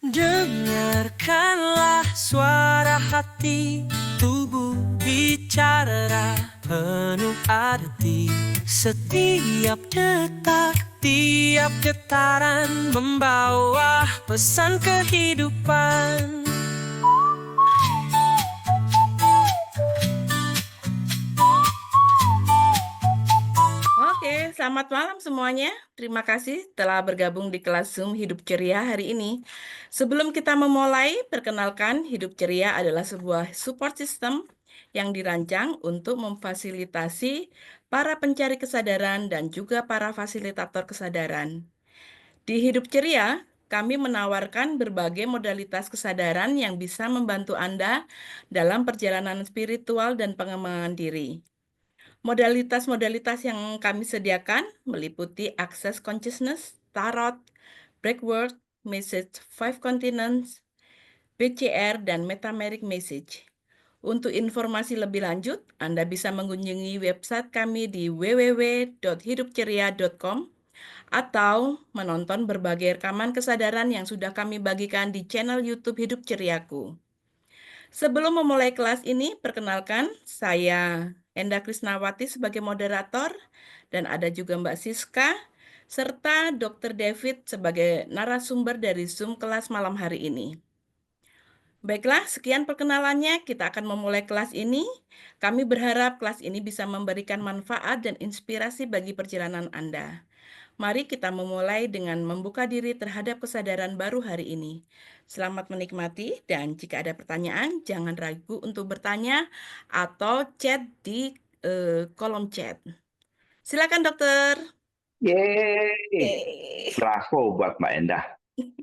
Dengarkanlah suara hati, tubuh bicara penuh arti. Setiap detak, tiap getaran membawa pesan kehidupan. Oke, selamat malam semuanya. Terima kasih telah bergabung di kelas Zoom Hidup Ceria hari ini. Sebelum kita memulai, perkenalkan Hidup Ceria adalah sebuah support system yang dirancang untuk memfasilitasi para pencari kesadaran dan juga para fasilitator kesadaran. Di Hidup Ceria, kami menawarkan berbagai modalitas kesadaran yang bisa membantu Anda dalam perjalanan spiritual dan pengembangan diri. Modalitas-modalitas yang kami sediakan meliputi Access Consciousness, Tarot, Breathwork, Message Five Continents, BCR, dan Metameric Message. Untuk informasi lebih lanjut, Anda bisa mengunjungi website kami di www.hidupceria.com atau menonton berbagai rekaman kesadaran yang sudah kami bagikan di channel YouTube Hidup Ceriaku. Sebelum memulai kelas ini, perkenalkan saya Enda Krisnawati sebagai moderator dan ada juga Mbak Siska serta Dr. David sebagai narasumber dari Zoom kelas malam hari ini. Baiklah, sekian perkenalannya. Kita akan memulai kelas ini. Kami berharap kelas ini bisa memberikan manfaat dan inspirasi bagi perjalanan Anda. Mari kita memulai dengan membuka diri terhadap kesadaran baru hari ini. Selamat menikmati dan jika ada pertanyaan, jangan ragu untuk bertanya atau chat di kolom chat. Silakan dokter. Yeay, Yeay. bravo buat Mbak Endah.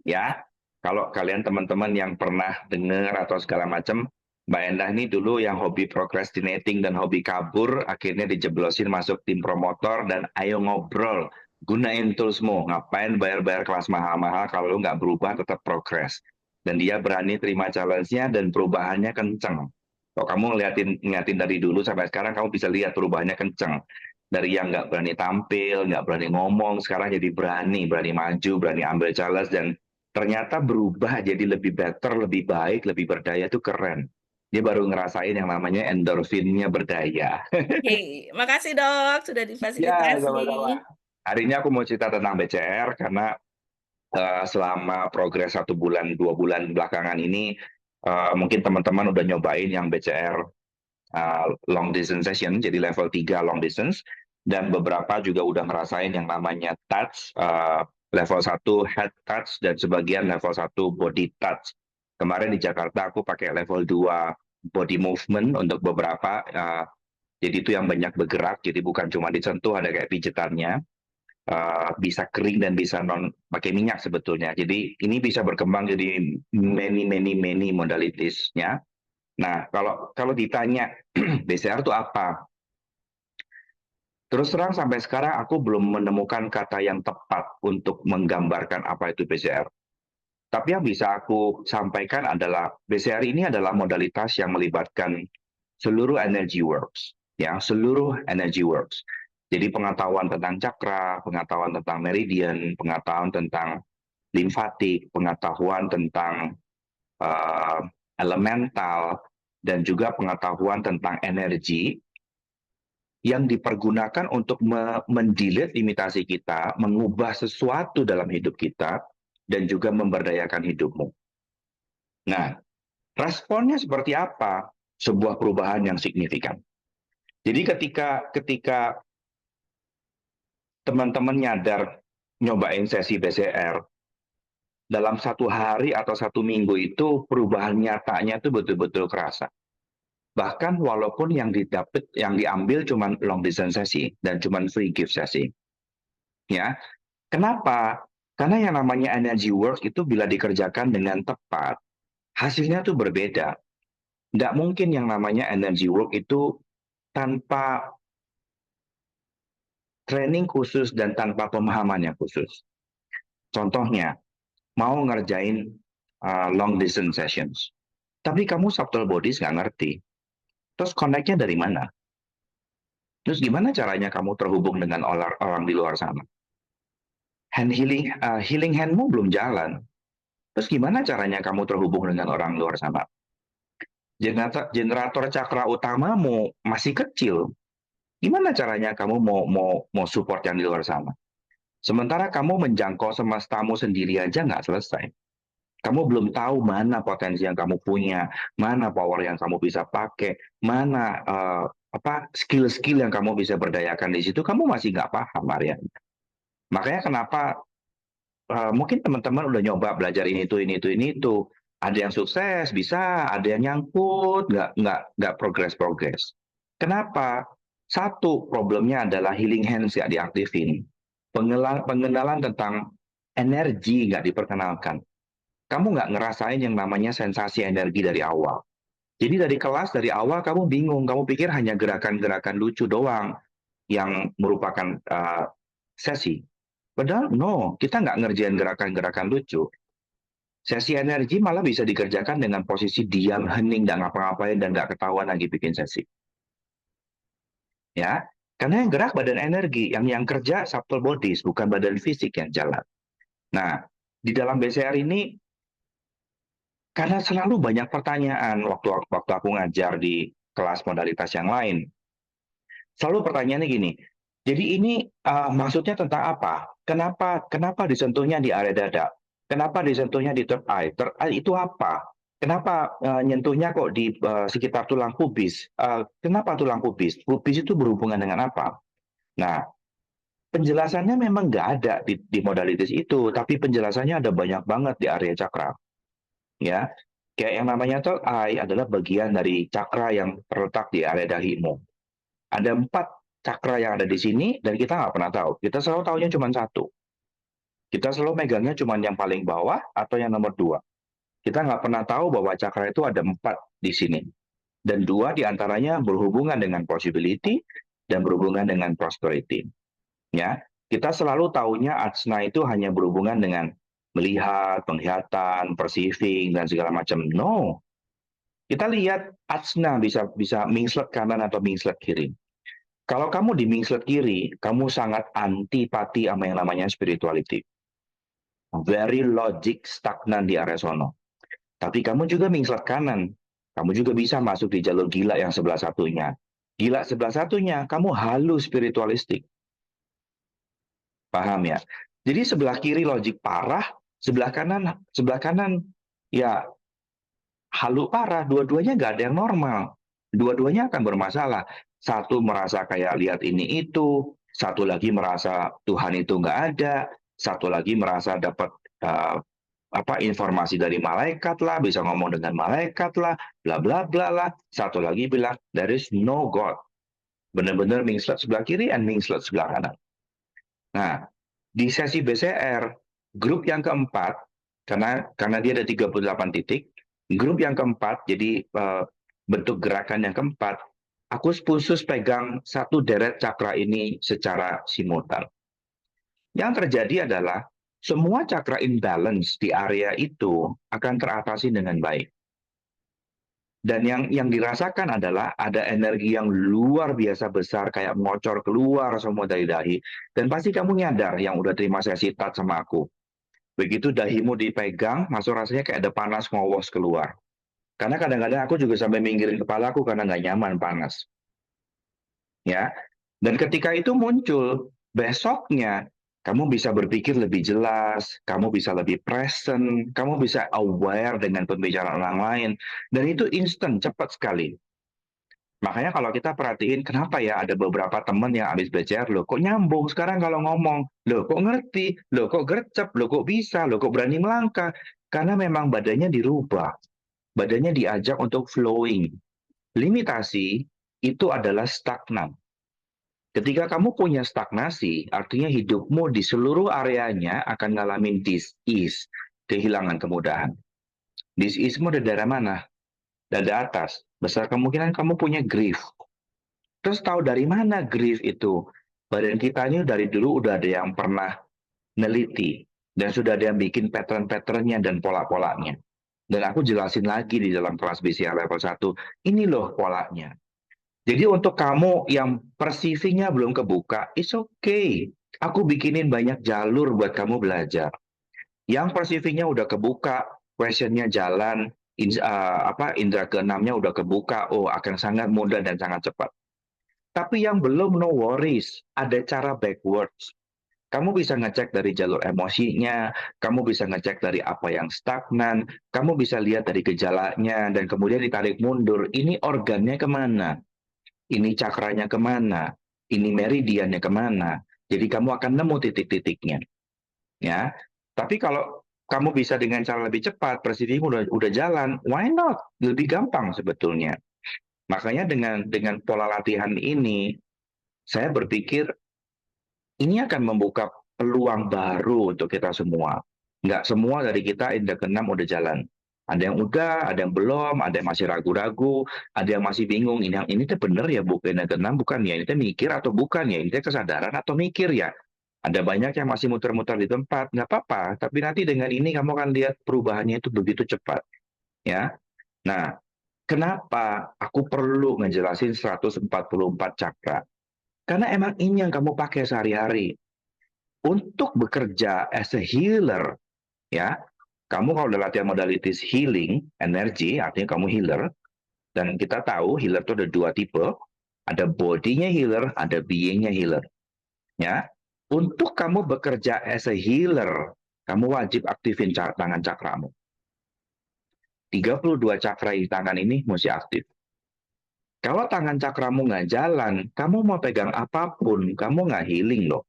Ya, kalau kalian teman-teman yang pernah dengar atau segala macam, Mbak Endah ini dulu yang hobi procrastinating dan hobi kabur, akhirnya dijeblosin masuk tim promotor dan ayo ngobrol, gunain toolsmu, ngapain bayar-bayar kelas mahal-mahal kalau lu nggak berubah tetap progres. Dan dia berani terima challenge-nya dan perubahannya kenceng. Kalau kamu ngeliatin dari dulu sampai sekarang, kamu bisa lihat perubahannya kenceng. Dari yang nggak berani tampil, nggak berani ngomong, sekarang jadi berani maju, berani ambil challenge, dan ternyata berubah jadi lebih better, lebih baik, lebih berdaya itu keren. Dia baru ngerasain yang namanya endorfinnya berdaya. Hei, makasih dok sudah Ya, difasilitasi. sama-sama. Hari ini aku mau cerita tentang BCR karena selama progres 1 bulan, 2 bulan belakangan ini, mungkin teman-teman udah nyobain yang BCR long distance session, jadi level 3 long distance, dan beberapa juga udah ngerasain yang namanya touch, level 1 head touch, dan sebagian level 1 body touch. Kemarin di Jakarta aku pakai level 2 body movement untuk beberapa, jadi itu yang banyak bergerak, jadi bukan cuma disentuh, ada kayak pijetannya, bisa kering dan bisa non pakai minyak sebetulnya. Jadi ini bisa berkembang jadi many modalitasnya. Nah, kalau ditanya BCR itu apa? Terus terang sampai sekarang aku belum menemukan kata yang tepat untuk menggambarkan apa itu BCR. Tapi yang bisa aku sampaikan adalah BCR ini adalah modalitas yang melibatkan seluruh energy works, ya, seluruh energy works. Jadi pengetahuan tentang cakra, pengetahuan tentang meridian, pengetahuan tentang limfatik, pengetahuan tentang elemental, dan juga pengetahuan tentang energi yang dipergunakan untuk mendelete limitasi kita, mengubah sesuatu dalam hidup kita, dan juga memberdayakan hidupmu. Nah, responnya seperti apa? Sebuah perubahan yang signifikan. Jadi ketika teman-teman nyadar nyobain sesi BCR, dalam 1 hari atau 1 minggu itu perubahan nyatanya itu betul-betul kerasa. Bahkan walaupun yang diambil cuma long distance sesi dan cuma free gift sesi. Ya, kenapa? Karena yang namanya energy work itu bila dikerjakan dengan tepat, hasilnya tuh berbeda. Nggak mungkin yang namanya energy work itu tanpa training khusus dan tanpa pemahaman yang khusus. Contohnya, mau ngerjain long distance sessions, tapi kamu subtle bodies nggak ngerti. Terus connect-nya dari mana? Terus gimana caranya kamu terhubung dengan orang di luar sana? Healing handmu belum jalan. Terus gimana caranya kamu terhubung dengan orang luar sana? Generator cakra utamamu masih kecil. Gimana caranya kamu mau support yang di luar sana? Sementara kamu menjangkau semestamu sendiri aja nggak selesai. Kamu belum tahu mana potensi yang kamu punya, mana power yang kamu bisa pakai, mana skill-skill yang kamu bisa berdayakan di situ, kamu masih nggak paham, Arya. Makanya kenapa mungkin teman-teman udah nyoba belajar ini itu. Ada yang sukses, bisa, ada yang nyangkut, nggak progres. Kenapa? Satu, problemnya adalah healing hands nggak diaktifin. Pengenalan tentang energi nggak diperkenalkan. Kamu nggak ngerasain yang namanya sensasi energi dari awal. Jadi dari kelas, dari awal kamu bingung, kamu pikir hanya gerakan-gerakan lucu doang yang merupakan sesi. Padahal no, kita nggak ngerjain gerakan-gerakan lucu. Sesi energi malah bisa dikerjakan dengan posisi diam, hening, nggak ngapa-ngapain, dan nggak ketahuan lagi bikin sesi. Ya, karena yang gerak badan energi, yang kerja subtle bodies, bukan badan fisik yang jalan. Nah, di dalam BCR ini, karena selalu banyak pertanyaan waktu aku ngajar di kelas modalitas yang lain, selalu pertanyaannya gini, jadi ini maksudnya tentang apa? Kenapa disentuhnya di area dada? Kenapa disentuhnya di third eye? Third eye itu apa? Kenapa nyentuhnya kok di sekitar tulang pubis? Kenapa tulang pubis? Pubis itu berhubungan dengan apa? Nah, penjelasannya memang nggak ada di modalitas itu, tapi penjelasannya ada banyak banget di area cakra. Ya, kayak yang namanya third eye adalah bagian dari cakra yang terletak di area dahimu. Ada 4 cakra yang ada di sini, dan kita nggak pernah tahu. Kita selalu tahunya cuma 1. Kita selalu megangnya cuma yang paling bawah atau yang nomor 2. Kita nggak pernah tahu bahwa cakra itu ada 4 di sini. Dan 2 diantaranya berhubungan dengan possibility dan berhubungan dengan prosperity. Ya, kita selalu tahunya asna itu hanya berhubungan dengan melihat, penglihatan, perceiving, dan segala macam. No. Kita lihat asna bisa mingslet kanan atau mingslet kiri. Kalau kamu di mingslet kiri, kamu sangat antipati sama yang namanya spirituality. Very logic, stagnan di area sono. Tapi kamu juga mingslet kanan. Kamu juga bisa masuk di jalur gila yang sebelah satunya. Gila sebelah satunya, kamu halus spiritualistik. Paham ya? Jadi sebelah kiri logik parah, sebelah kanan ya halu parah. Dua-duanya nggak ada yang normal. Dua-duanya akan bermasalah. Satu merasa kayak lihat ini itu, satu lagi merasa Tuhan itu nggak ada, satu lagi merasa dapat informasi dari malaikat lah, bisa ngomong dengan malaikat lah, bla bla bla lah. Satu lagi bilang there is no God. Benar-benar mingslet sebelah kiri and mingslet sebelah kanan. Nah, di sesi BCR, grup yang keempat, karena dia ada 38 titik, grup yang keempat, jadi bentuk gerakan yang keempat, aku khusus pegang satu deret cakra ini secara simultan. Yang terjadi adalah semua cakra imbalance di area itu akan teratasi dengan baik. Dan yang dirasakan adalah ada energi yang luar biasa besar, kayak ngocor keluar semua dari dahi. Dan pasti kamu nyadar yang udah terima sesi tat sama aku. Begitu dahimu dipegang, masuk rasanya kayak ada panas ngowos keluar. Karena kadang-kadang aku juga sampai minggirin kepala aku karena nggak nyaman panas. Ya, dan ketika itu muncul, besoknya kamu bisa berpikir lebih jelas, kamu bisa lebih present, kamu bisa aware dengan pembicaraan orang lain, dan itu instan, cepat sekali. Makanya kalau kita perhatiin, kenapa ya ada beberapa teman yang habis belajar, loh kok nyambung sekarang kalau ngomong, loh kok ngerti, loh kok gercep, loh kok bisa, loh kok berani melangkah, karena memang badannya dirubah, badannya diajak untuk flowing. Limitasi itu adalah stagnan. Ketika kamu punya stagnasi, artinya hidupmu di seluruh areanya akan ngalamin dis-ease, kehilangan kemudahan. Dis-ease-mu ada daerah mana? Dada atas. Besar kemungkinan kamu punya grief. Terus tahu dari mana grief itu? Badan kita ini dari dulu udah ada yang pernah neliti. Dan sudah ada yang bikin pattern-patternnya dan pola-polanya. Dan aku jelasin lagi di dalam kelas BCR level 1. Ini loh polanya. Jadi untuk kamu yang perceiving-nya belum kebuka, it's okay. Aku bikinin banyak jalur buat kamu belajar. Yang perceiving-nya udah kebuka, question-nya jalan, indera keenamnya udah kebuka, oh akan sangat mudah dan sangat cepat. Tapi yang belum, no worries, ada cara backwards. Kamu bisa ngecek dari jalur emosinya, kamu bisa ngecek dari apa yang stagnan, kamu bisa lihat dari gejalanya, dan kemudian ditarik mundur, ini organnya kemana, ini cakranya kemana, ini meridiannya kemana. Jadi kamu akan nemu titik-titiknya. Ya, tapi kalau kamu bisa dengan cara lebih cepat, perceiving udah jalan, why not? Lebih gampang sebetulnya. Makanya dengan pola latihan ini, saya berpikir ini akan membuka peluang baru untuk kita semua. Nggak semua dari kita indra keenam udah jalan. Ada yang udah, ada yang belum, ada yang masih ragu-ragu, ada yang masih bingung, ini tuh bener ya bukan indra keenam, bukan ya, ini tuh mikir atau bukan ya, ini tuh kesadaran atau mikir ya. Ada banyak yang masih muter-muter di tempat, nggak apa-apa, tapi nanti dengan ini kamu akan lihat perubahannya itu begitu cepat. Ya. Nah, kenapa aku perlu ngejelasin 144 cakra? Karena emang ini yang kamu pakai sehari-hari. Untuk bekerja as a healer, ya, kamu kalau udah latihan modalities healing, energi, artinya kamu healer, dan kita tahu healer itu ada dua tipe, ada body-nya healer, ada being-nya healer. Ya, untuk kamu bekerja as a healer, kamu wajib aktifin tangan cakramu. 32 cakra di tangan ini mesti aktif. Kalau tangan cakramu nggak jalan, kamu mau pegang apapun, kamu nggak healing loh.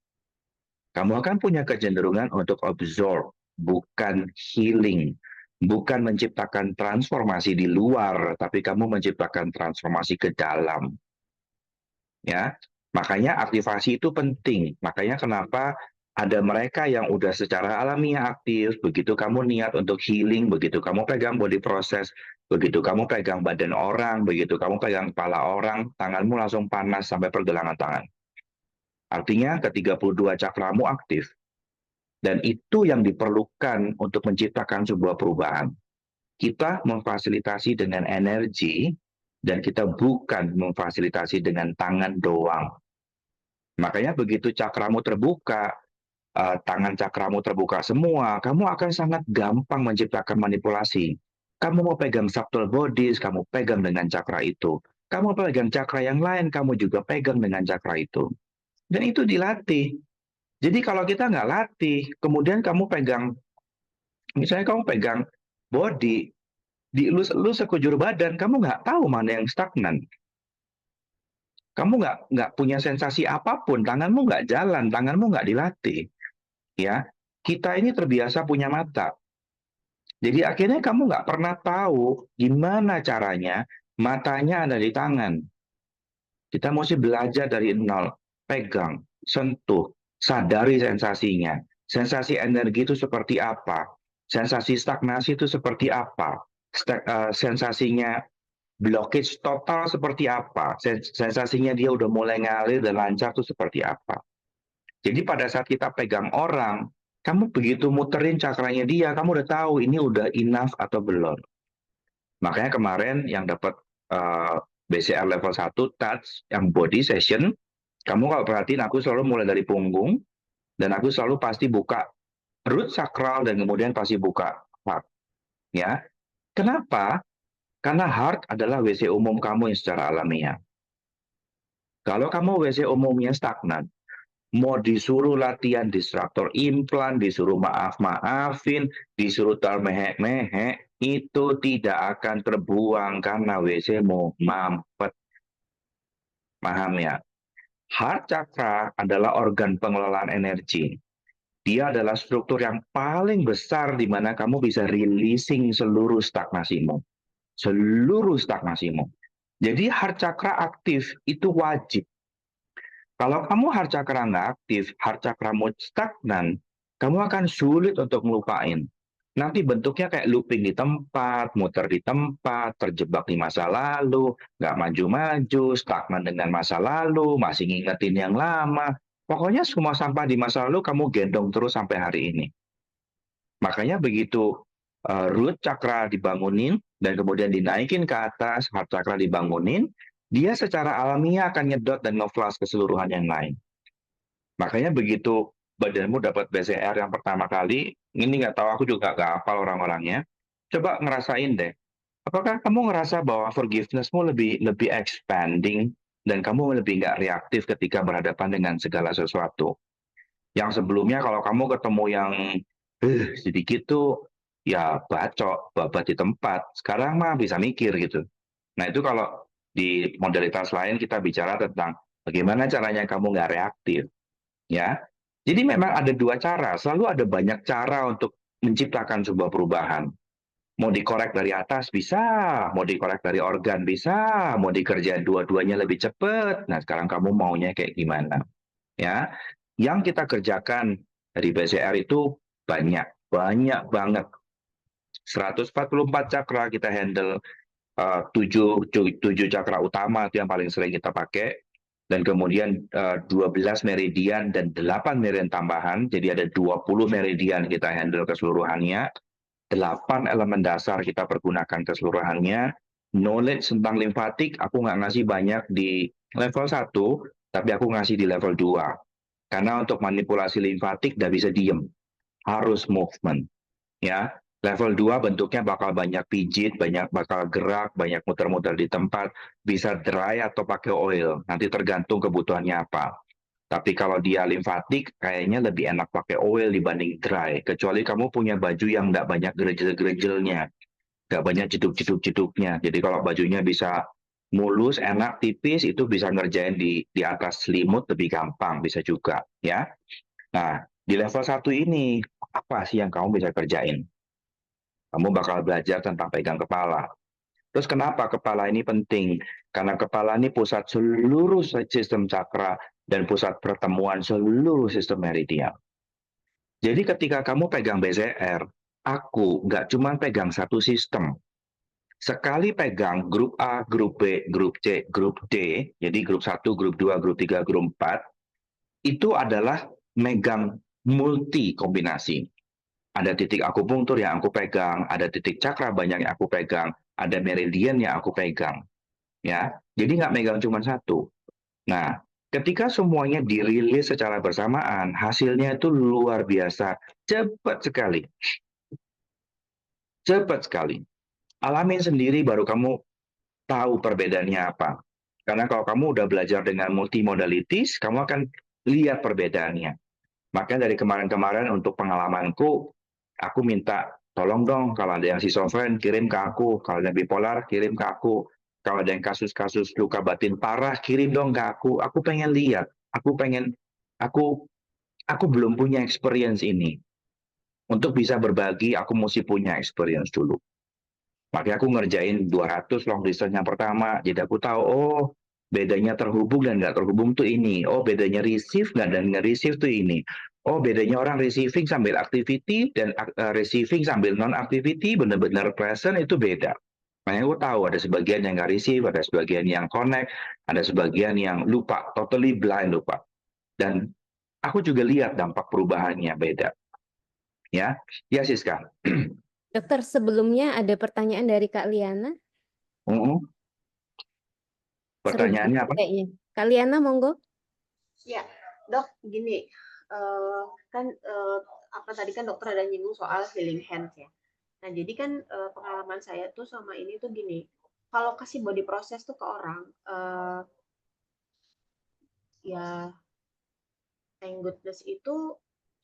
Kamu akan punya kecenderungan untuk absorb, bukan healing. Bukan menciptakan transformasi di luar, tapi kamu menciptakan transformasi ke dalam. Ya, makanya aktivasi itu penting. Makanya kenapa ada mereka yang udah secara alamiah aktif, begitu kamu niat untuk healing, begitu kamu pegang body process, begitu kamu pegang badan orang, begitu kamu pegang kepala orang, tanganmu langsung panas sampai pergelangan tangan. Artinya ke-32 cakramu aktif. Dan itu yang diperlukan untuk menciptakan sebuah perubahan. Kita memfasilitasi dengan energi, dan kita bukan memfasilitasi dengan tangan doang. Makanya begitu cakramu terbuka, tangan cakramu terbuka semua, kamu akan sangat gampang menciptakan manipulasi. Kamu mau pegang subtle bodies, kamu pegang dengan cakra itu. Kamu pegang cakra yang lain, kamu juga pegang dengan cakra itu. Dan itu dilatih. Jadi kalau kita nggak latih, kemudian kamu pegang, misalnya kamu pegang body, dielus-elus sekujur badan, kamu nggak tahu mana yang stagnan. Kamu nggak punya sensasi apapun, tanganmu nggak jalan, tanganmu nggak dilatih. Ya, kita ini terbiasa punya mata. Jadi akhirnya kamu nggak pernah tahu gimana caranya matanya ada di tangan. Kita mesti belajar dari nol, pegang, sentuh, sadari sensasinya. Sensasi energi itu seperti apa? Sensasi stagnasi itu seperti apa? Sensasinya blockage total seperti apa? Sensasinya dia udah mulai ngalir dan lancar itu seperti apa? Jadi pada saat kita pegang orang, kamu begitu muterin cakranya dia, kamu udah tahu ini udah enough atau belum. Makanya kemarin yang dapat BCR level 1 touch yang body session, kamu kalau perhatiin aku selalu mulai dari punggung, dan aku selalu pasti buka root sakral dan kemudian pasti buka heart. Ya, kenapa? Karena heart adalah WC umum kamu yang secara alamiah. Kalau kamu WC umumnya stagnan, mau disuruh latihan distraktor implan, disuruh maaf-maafin, disuruh termehek-mehek, itu tidak akan terbuang karena WC-mu mampet. Paham ya? Heart chakra adalah organ pengelolaan energi. Dia adalah struktur yang paling besar di mana kamu bisa releasing seluruh stagnasimu. Seluruh stagnasimu. Jadi heart chakra aktif itu wajib. Kalau kamu heart chakra nggak aktif, heart chakramu stagnan, kamu akan sulit untuk ngelupain. Nanti bentuknya kayak looping di tempat, muter di tempat, terjebak di masa lalu, nggak maju-maju, stagnan dengan masa lalu, masih ngingetin yang lama. Pokoknya semua sampah di masa lalu kamu gendong terus sampai hari ini. Makanya begitu root chakra dibangunin, dan kemudian dinaikin ke atas, heart chakra dibangunin, dia secara alamiah akan nyedot dan nge-flash keseluruhan yang lain. Makanya begitu badanmu dapat BCR yang pertama kali, ini nggak tahu, aku juga nggak hafal orang-orangnya. Coba ngerasain deh. Apakah kamu ngerasa bahwa forgiveness-mu lebih lebih expanding dan kamu lebih nggak reaktif ketika berhadapan dengan segala sesuatu? Yang sebelumnya kalau kamu ketemu yang sedikit tuh ya bacok, babat di tempat. Sekarang mah bisa mikir gitu. Nah itu kalau di modalitas lain kita bicara tentang bagaimana caranya kamu nggak reaktif, ya. Jadi memang ada dua cara, selalu ada banyak cara untuk menciptakan sebuah perubahan. Mau dikorek dari atas bisa, mau dikorek dari organ bisa, mau dikerjain dua-duanya lebih cepat. Nah sekarang kamu maunya kayak gimana? Ya, yang kita kerjakan dari BCR itu banyak, banyak banget. 144 cakra kita handle, 7 cakra utama itu yang paling sering kita pakai, dan kemudian 12 meridian dan 8 meridian tambahan, jadi ada 20 meridian kita handle keseluruhannya, 8 elemen dasar kita pergunakan keseluruhannya, knowledge tentang limfatik aku nggak ngasih banyak di level 1, tapi aku ngasih di level 2. Karena untuk manipulasi limfatik nggak bisa diem, harus movement. Ya, level 2 bentuknya bakal banyak pijit, bakal gerak, banyak muter-muter di tempat, bisa dry atau pakai oil, nanti tergantung kebutuhannya apa. Tapi kalau dia limfatik, kayaknya lebih enak pakai oil dibanding dry. Kecuali kamu punya baju yang nggak banyak gerejel-gerejelnya, nggak banyak jeduk-jeduk-jeduknya. Jadi kalau bajunya bisa mulus, enak, tipis, itu bisa ngerjain di atas selimut lebih gampang, bisa juga. Ya. Nah, di level 1 ini, apa sih yang kamu bisa kerjain? Kamu bakal belajar tentang pegang kepala. Terus kenapa kepala ini penting? Karena kepala ini pusat seluruh sistem cakra dan pusat pertemuan seluruh sistem meridian. Jadi ketika kamu pegang BCR, aku nggak cuma pegang satu sistem. Sekali pegang grup A, grup B, grup C, grup D, jadi grup 1, grup 2, grup 3, grup 4, itu adalah megang multi kombinasi. Ada titik akupunktur yang aku pegang, ada titik cakra banyak yang aku pegang, ada meridian yang aku pegang. Ya, jadi nggak megang cuma satu. Nah, ketika semuanya dirilis secara bersamaan, hasilnya itu luar biasa, cepat sekali, cepat sekali. Alamin sendiri baru kamu tahu perbedaannya apa. Karena kalau kamu udah belajar dengan multimodalities, kamu akan lihat perbedaannya. Makanya dari kemarin-kemarin untuk pengalamanku, aku minta tolong dong kalau ada yang schizofren kirim ke aku, kalau ada yang bipolar kirim ke aku, kalau ada yang kasus-kasus luka batin parah kirim dong ke aku. Aku pengen lihat, aku aku belum punya experience ini. Untuk bisa berbagi, aku mesti punya experience dulu. Makanya aku ngerjain 200 long distance yang pertama, jadi aku tahu, oh bedanya terhubung dan nggak terhubung tuh ini. Oh bedanya receive dan nge-receive tuh ini. Oh bedanya orang receiving sambil activity dan receiving sambil non-activity, benar-benar present itu beda. Makanya aku tahu ada sebagian yang nggak receive, ada sebagian yang connect, ada sebagian yang lupa, totally blind lupa. Dan aku juga lihat dampak perubahannya beda. Ya, ya Siska. Dokter, sebelumnya ada pertanyaan dari Kak Liana. Seru Pertanyaannya banget apa? kayaknya. Kak Liana, monggo. Ya, dok, gini, kan apa tadi kan dokter ada nyinggung soal healing hands ya. Nah, jadi kan pengalaman saya tuh sama ini tuh gini, kalau kasih body process tuh ke orang, ya thank goodness itu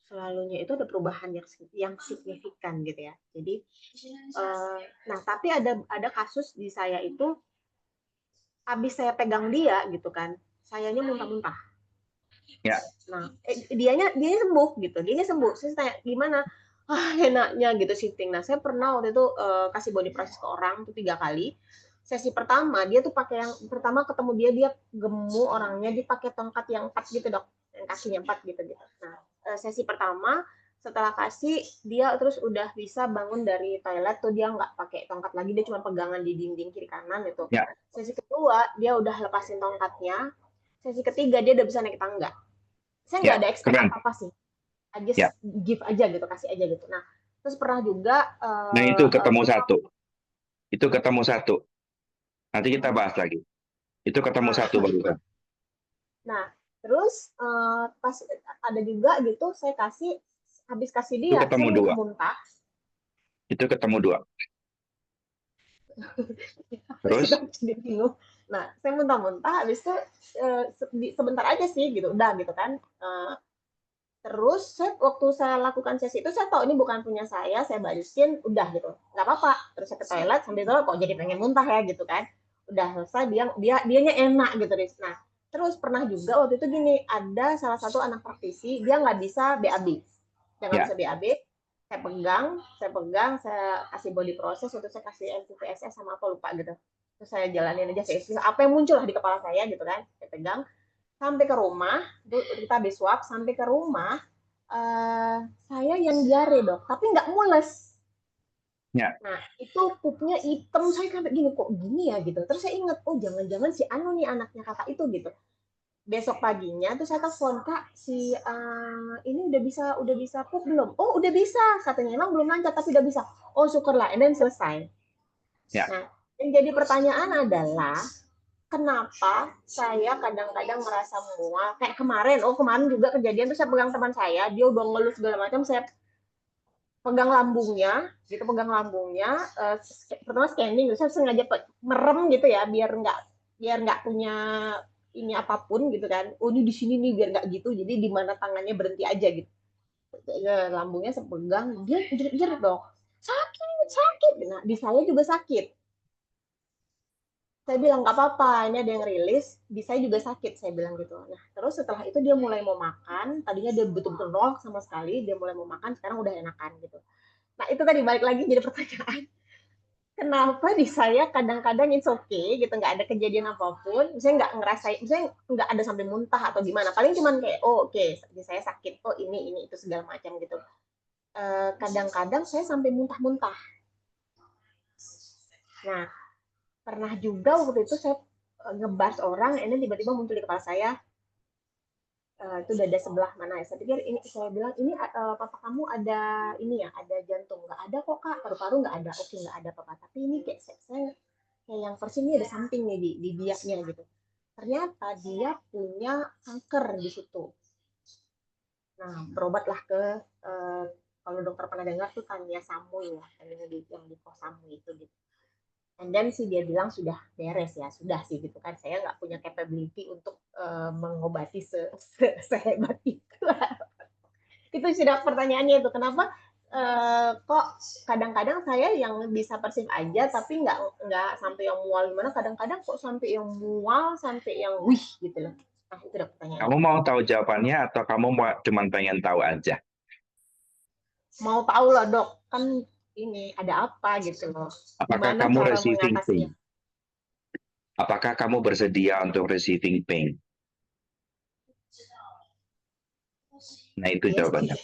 selalunya itu ada perubahan yang signifikan gitu ya. Jadi, nah tapi ada kasus di saya itu, habis saya pegang dia gitu kan, sayanya muntah-muntah. Ya. Nah, dianya sembuh gitu. Dianya sembuh. Saya tanya, "Gimana?" "Ah, enaknya," gitu shifting. Nah, saya pernah waktu itu kasih body process ke orang tuh 3 kali. Sesi pertama dia tuh pakai yang pertama ketemu dia gemuk orangnya, dia pakai tongkat yang 4 gitu, Dok. Yang kakinya 4 gitu. Nah, sesi pertama setelah kasih dia terus udah bisa bangun dari toilet tuh dia nggak pakai tongkat lagi, dia cuma pegangan di dinding kiri kanan gitu. Ya. Sesi kedua dia udah lepasin tongkatnya. Sesi ketiga dia udah bisa naik tangga. Saya nggak ada expect apa-apa sih, just give aja gitu, kasih aja gitu. Nah, terus pernah juga nah itu ketemu satu, nanti kita bahas lagi. Itu ketemu satu barusan. Nah, Terus pas ada juga gitu, habis kasih Itu dia, saya ketemu dua. muntah-muntah. Itu ketemu dua. Terus? Jadi bingung. Nah, saya muntah-muntah, habis itu sebentar aja sih gitu, udah gitu kan. Terus waktu saya lakukan sesi itu, saya tahu ini bukan punya saya balikin, udah gitu, nggak apa-apa. Terus saya ke toilet sambil itu kok jadi pengen muntah ya gitu kan. Udah selesai, dianya enak gitu. Nah, terus pernah juga waktu itu gini, ada salah satu anak praktisi, dia nggak bisa BAB, dia nggak bisa Ya. BAB. Saya kasih body process, untuk saya kasih MTPSS sama apa lupa gitu. Terus saya jalanin aja apa yang muncul lah di kepala saya gitu kan, saya pegang sampai ke rumah. Kita habis swab sampai ke rumah, saya yang diare dok, tapi nggak mules. Ya. Nah itu pupnya hitam, saya kayak gini, kok gini ya gitu. Terus saya ingat, oh jangan-jangan si Anu nih anaknya kakak itu gitu. Besok paginya tuh saya telepon, kak si ini udah bisa pup belum? Oh udah bisa katanya, emang belum lancar tapi udah bisa. Oh syukurlah, and then selesai. Ya. Nah yang jadi pertanyaan adalah, kenapa saya kadang-kadang merasa mual kayak kemarin juga kejadian tuh, saya pegang teman saya, dia udah ngeluh segala macam, saya pegang lambungnya pertama scanning, saya sengaja merem gitu ya, biar nggak punya ini apapun gitu kan, oh ini di sini nih biar nggak gitu, jadi di mana tangannya berhenti aja gitu. Lambungnya saya pegang, dia jerit-jerit dong, sakit. Nah di saya juga sakit. Saya bilang nggak apa-apa, ini ada yang rilis, di saya juga sakit, saya bilang gitu. Nah terus setelah itu dia mulai mau makan, tadinya dia betul-betul nolak sama sekali, dia mulai mau makan, sekarang udah enakan gitu. Nah itu tadi balik lagi jadi pertanyaan, kenapa di saya kadang-kadang it's okay gitu, nggak ada kejadian apapun, saya nggak ngerasain, saya nggak ada sampai muntah atau gimana, paling cuman kayak oke, di saya sakit, ini itu segala macam gitu. Kadang-kadang saya sampai muntah-muntah. Nah pernah juga waktu itu saya ngebahas orang, ini tiba-tiba muncul di kepala saya, itu dada sebelah mana ya, saya pikir ini, saya bilang ini papa kamu ada ini ya, ada jantung, nggak ada kok kak, paru-paru nggak ada, oke nggak ada papa, tapi ini kayak saya kayak yang first ini ada something nih di dianya gitu, ternyata dia punya kanker di situ. Nah berobatlah ke kalau dokter pernah dengar tuh Tania Samui ya, yang di pos Samui itu gitu. And then sih dia bilang sudah beres ya, sudah sih gitu kan, saya nggak punya capability untuk mengobati sehebat itu. Itu sudah pertanyaannya itu, kenapa kok kadang-kadang saya yang bisa persif aja tapi nggak sampai yang mual gimana, kadang-kadang kok sampai yang mual, sampai yang wih gitu loh. Nah itu udah pertanyaannya. Kamu mau tahu jawabannya atau kamu cuman pengen tahu aja? Mau tahu lah dok, kan ini ada apa gitu loh. Apakah Gimana kamu cara receiving pain? mengatasinya? Apakah kamu bersedia untuk receiving pain? Nah itu Yes. jawabannya.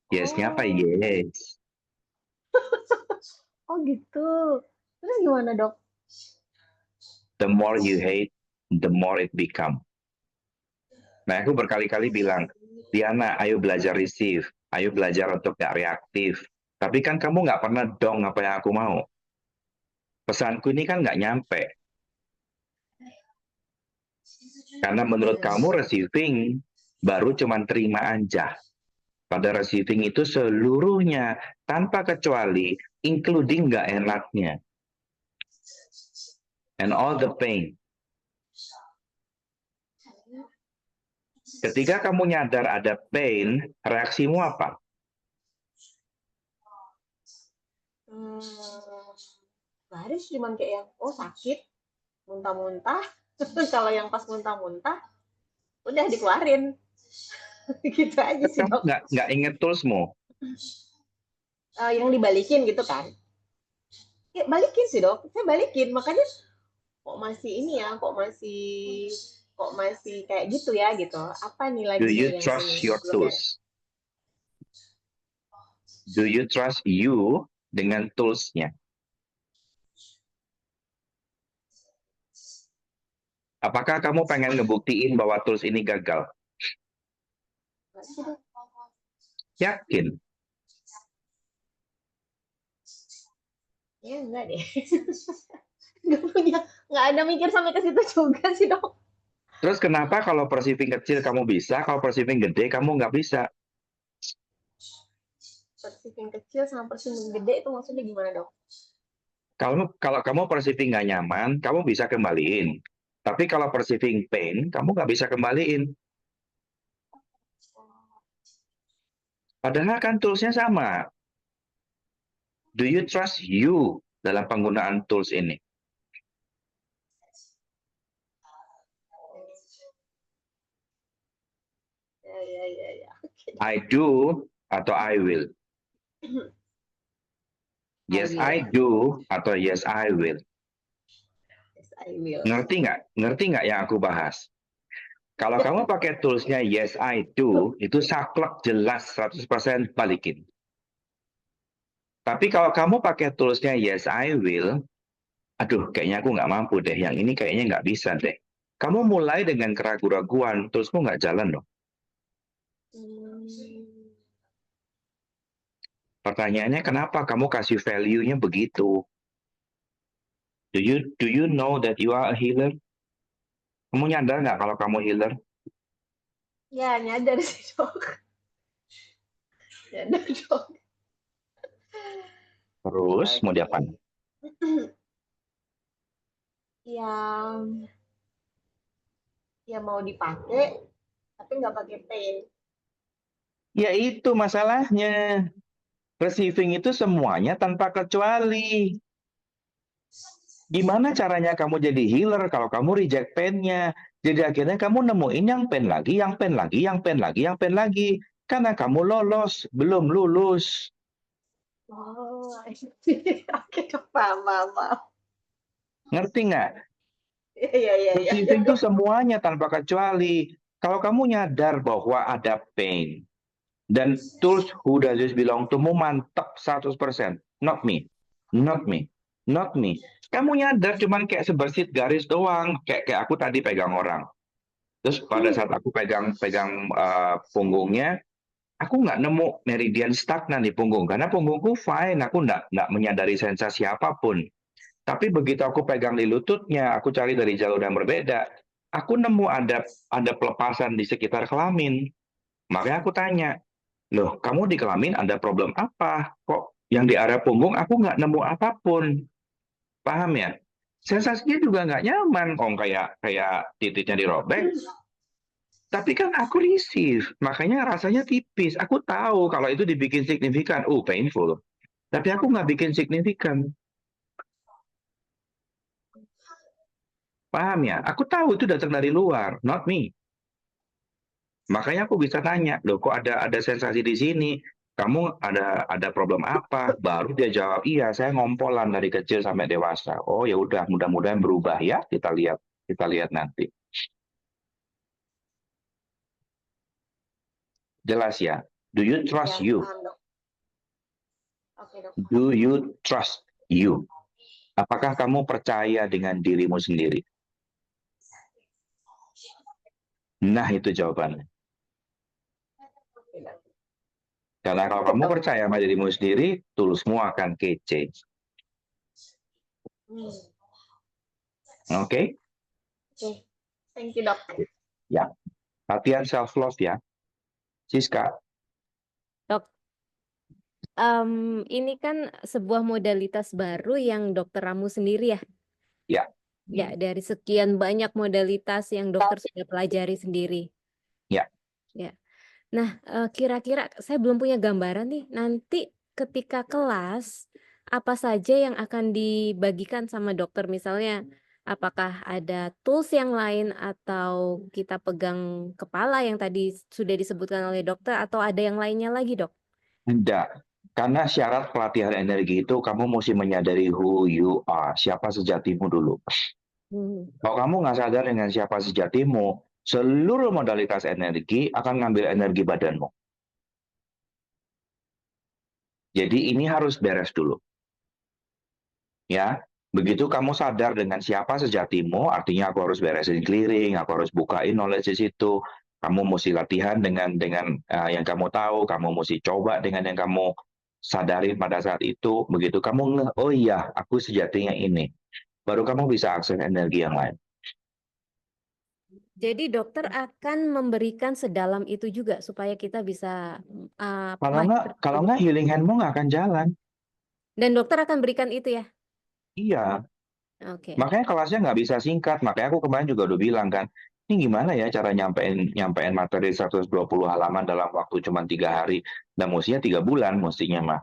Yes-nya apa? Yes. Oh gitu. Terus gimana dok? The more you hate, the more it become. Nah aku berkali-kali bilang, Diana, ayo belajar receive, ayo belajar untuk gak reaktif. Tapi kan kamu nggak pernah dong apa yang aku mau. Pesanku ini kan nggak nyampe. Karena menurut kamu receiving baru cuman terima aja. Pada receiving itu seluruhnya tanpa kecuali, including nggak enaknya. And all the pain. Ketika kamu nyadar ada pain, reaksimu apa? Baris cuman kayak yang sakit, muntah-muntah. Kalau yang pas muntah-muntah udah dikeluarin. Gitu aja sih Kamu dok. nggak inget toolsmu? Yang dibalikin gitu kan? Ya, balikin sih dok, saya balikin, makanya kok masih ini ya, kok masih kayak gitu ya gitu. Apa nih lagi Do you yang trust ini your belum beres? tools? Do you trust you dengan tools-nya? Apakah kamu pengen ngebuktiin bahwa tools ini gagal? Yakin? Ya enggak deh. Nggak ada mikir sampai ke situ juga sih dok. Terus kenapa kalau perceiving kecil kamu bisa, kalau perceiving gede kamu nggak bisa? Perceiving kecil sama perceiving gede itu maksudnya gimana, Dok? Kalau kamu perceiving nggak nyaman, kamu bisa kembaliin. Tapi kalau perceiving pain, kamu nggak bisa kembaliin. Padahal kan toolsnya sama. Do you trust you dalam penggunaan tools ini? Ya. Oke. I do atau I will? Yes, will. I do atau yes, I will? Yes, I will. Ngerti nggak? Ngerti nggak yang aku bahas? Kalau kamu pakai toolsnya yes, I do, itu saklek jelas 100% balikin. Tapi kalau kamu pakai toolsnya yes, I will, aduh kayaknya aku nggak mampu deh, yang ini kayaknya nggak bisa deh. Kamu mulai dengan keraguan-raguan, toolsmu nggak jalan dong. Pertanyaannya kenapa kamu kasih value-nya begitu? Do you know that you are a healer? Kamu nyadar nggak kalau kamu healer? Ya, nyadar sih, Dok. Nyadar, Dok. Terus mau diapain? Ya mau dipakai, tapi nggak pakai pain. Ya itu masalahnya. Receiving itu semuanya tanpa kecuali. Gimana caranya kamu jadi healer kalau kamu reject pain-nya? Jadi akhirnya kamu nemuin yang pain lagi, yang pain lagi, yang pain lagi, yang pain lagi. Karena kamu lolos, belum lulus. Oh, oke, paham. Ngerti nggak? Iya. Receiving itu semuanya tanpa kecuali. Kalau kamu nyadar bahwa ada pain, dan tools who does this belong to mu mantap 100%. Not me. Not me. Not me. Kamu nyadar cuman kayak sebersit garis doang. Kayak aku tadi pegang orang. Terus pada saat aku pegang punggungnya, aku nggak nemu meridian stagnan di punggung. Karena punggungku fine. Aku nggak menyadari sensasi apapun. Tapi begitu aku pegang di lututnya, aku cari dari jalur yang berbeda. Aku nemu ada pelepasan di sekitar kelamin. Makanya aku tanya, loh, kamu di kelamin ada problem apa? Kok yang di area punggung aku nggak nemu apapun? Paham ya? Sensasinya juga nggak nyaman, kayak titiknya dirobek. Tapi kan aku receive, makanya rasanya tipis. Aku tahu kalau itu dibikin signifikan, painful. Tapi aku nggak bikin signifikan. Paham ya? Aku tahu itu datang dari luar, not me. Makanya aku bisa tanya, loh kok ada sensasi di sini? Kamu ada problem apa? Baru dia jawab, iya saya ngompolan dari kecil sampai dewasa. Oh ya udah, mudah-mudahan berubah ya. Kita lihat nanti. Jelas ya? Do you trust Ya, you? paham, Dok. Oke, Dok. Do you trust you? Apakah kamu percaya dengan dirimu sendiri? Nah, itu jawabannya. Oke, Dok. Karena kalau kamu percaya sama dirimu sendiri, toolsmu akan kece. Oke? Oke. Thank you, Dok. Ya. Latihan self-love ya. Siska. Ini kan sebuah modalitas baru yang Dokter Ramu sendiri ya. Ya. Ya, dari sekian banyak modalitas yang dokter sudah pelajari sendiri. Ya. Nah, kira-kira saya belum punya gambaran nih, nanti ketika kelas, apa saja yang akan dibagikan sama dokter? Misalnya, apakah ada tools yang lain atau kita pegang kepala yang tadi sudah disebutkan oleh dokter atau ada yang lainnya lagi, Dok? Tidak. Karena syarat pelatihan energi itu kamu mesti menyadari who you are, siapa sejatimu dulu. Kalau kamu nggak sadar dengan siapa sejatimu, seluruh modalitas energi akan ngambil energi badanmu. Jadi ini harus beres dulu. Ya, begitu kamu sadar dengan siapa sejatimu, artinya aku harus beresin clearing, aku harus bukain knowledge di situ. Kamu mesti latihan dengan yang kamu tahu, kamu mesti coba dengan yang kamu sadarin pada saat itu. Begitu kamu oh iya, aku sejatinya ini. Baru kamu bisa akses energi yang lain. Jadi dokter akan memberikan sedalam itu juga supaya kita bisa Kalau maju nggak, terus kalau gitu. nggak healing handmu nggak akan jalan. Dan dokter akan berikan itu ya. Iya, Oke. makanya kelasnya nggak bisa singkat. Makanya aku kemarin juga udah bilang kan, ini gimana ya cara nyampein materi 120 halaman dalam waktu cuma 3 hari. Dan mestinya 3 bulan mestinya mah.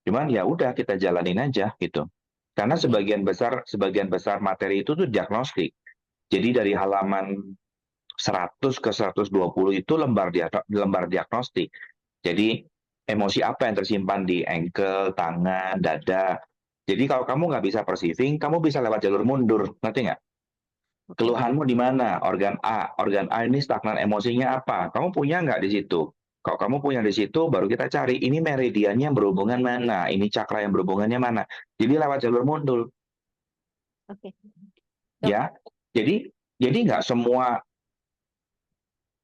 Cuman ya udah kita jalanin aja gitu. Karena Oke. sebagian besar materi itu tuh diagnostik. Jadi dari halaman 100 ke 120 itu lembar diagnostik. Jadi emosi apa yang tersimpan di ankle, tangan, dada. Jadi kalau kamu nggak bisa perceiving, kamu bisa lewat jalur mundur, ngerti nggak? Oke. Keluhanmu di mana? Organ A ini stagnan emosinya apa? Kamu punya nggak di situ? Kalau kamu punya di situ, baru kita cari ini meridiannya berhubungan mana, ini cakra yang berhubungannya mana. Jadi lewat jalur mundur, Oke. Dok, ya. Jadi nggak semua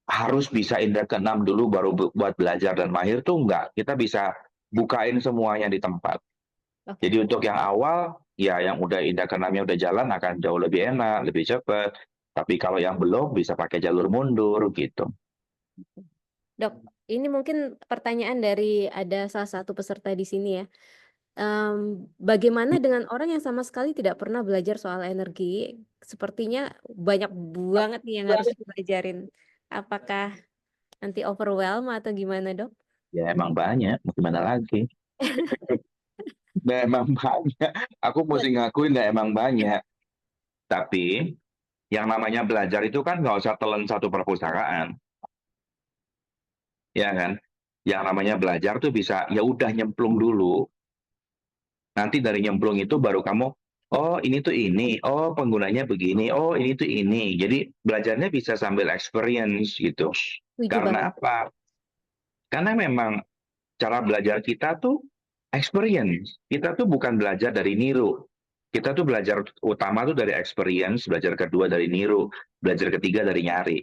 harus bisa indra keenam dulu baru buat belajar dan mahir tuh enggak. Kita bisa bukain semuanya di tempat. oke. Jadi untuk yang awal, ya yang udah indra keenamnya udah jalan akan jauh lebih enak, lebih cepat. Tapi kalau yang belum bisa pakai jalur mundur gitu. Dok, ini mungkin pertanyaan dari ada salah satu peserta di sini ya. Bagaimana dengan orang yang sama sekali tidak pernah belajar soal energi? Sepertinya banyak banget nih yang harus dipelajarin. Apakah nanti overwhelm atau gimana, Dok? Ya emang banyak, mau gimana lagi? Nah, emang banyak. Aku mesti ngakuin nah, emang banyak. Tapi yang namanya belajar itu kan nggak usah telan satu perpustakaan, ya kan? Yang namanya belajar tuh bisa ya udah nyemplung dulu. Nanti dari nyemplung itu baru kamu, oh ini tuh ini, oh penggunanya begini, oh ini tuh ini. Jadi belajarnya bisa sambil experience gitu. Setuju banget. Karena apa? Karena memang cara belajar kita tuh experience. Kita tuh bukan belajar dari niru. Kita tuh belajar utama tuh dari experience, belajar kedua dari niru, belajar ketiga dari nyari.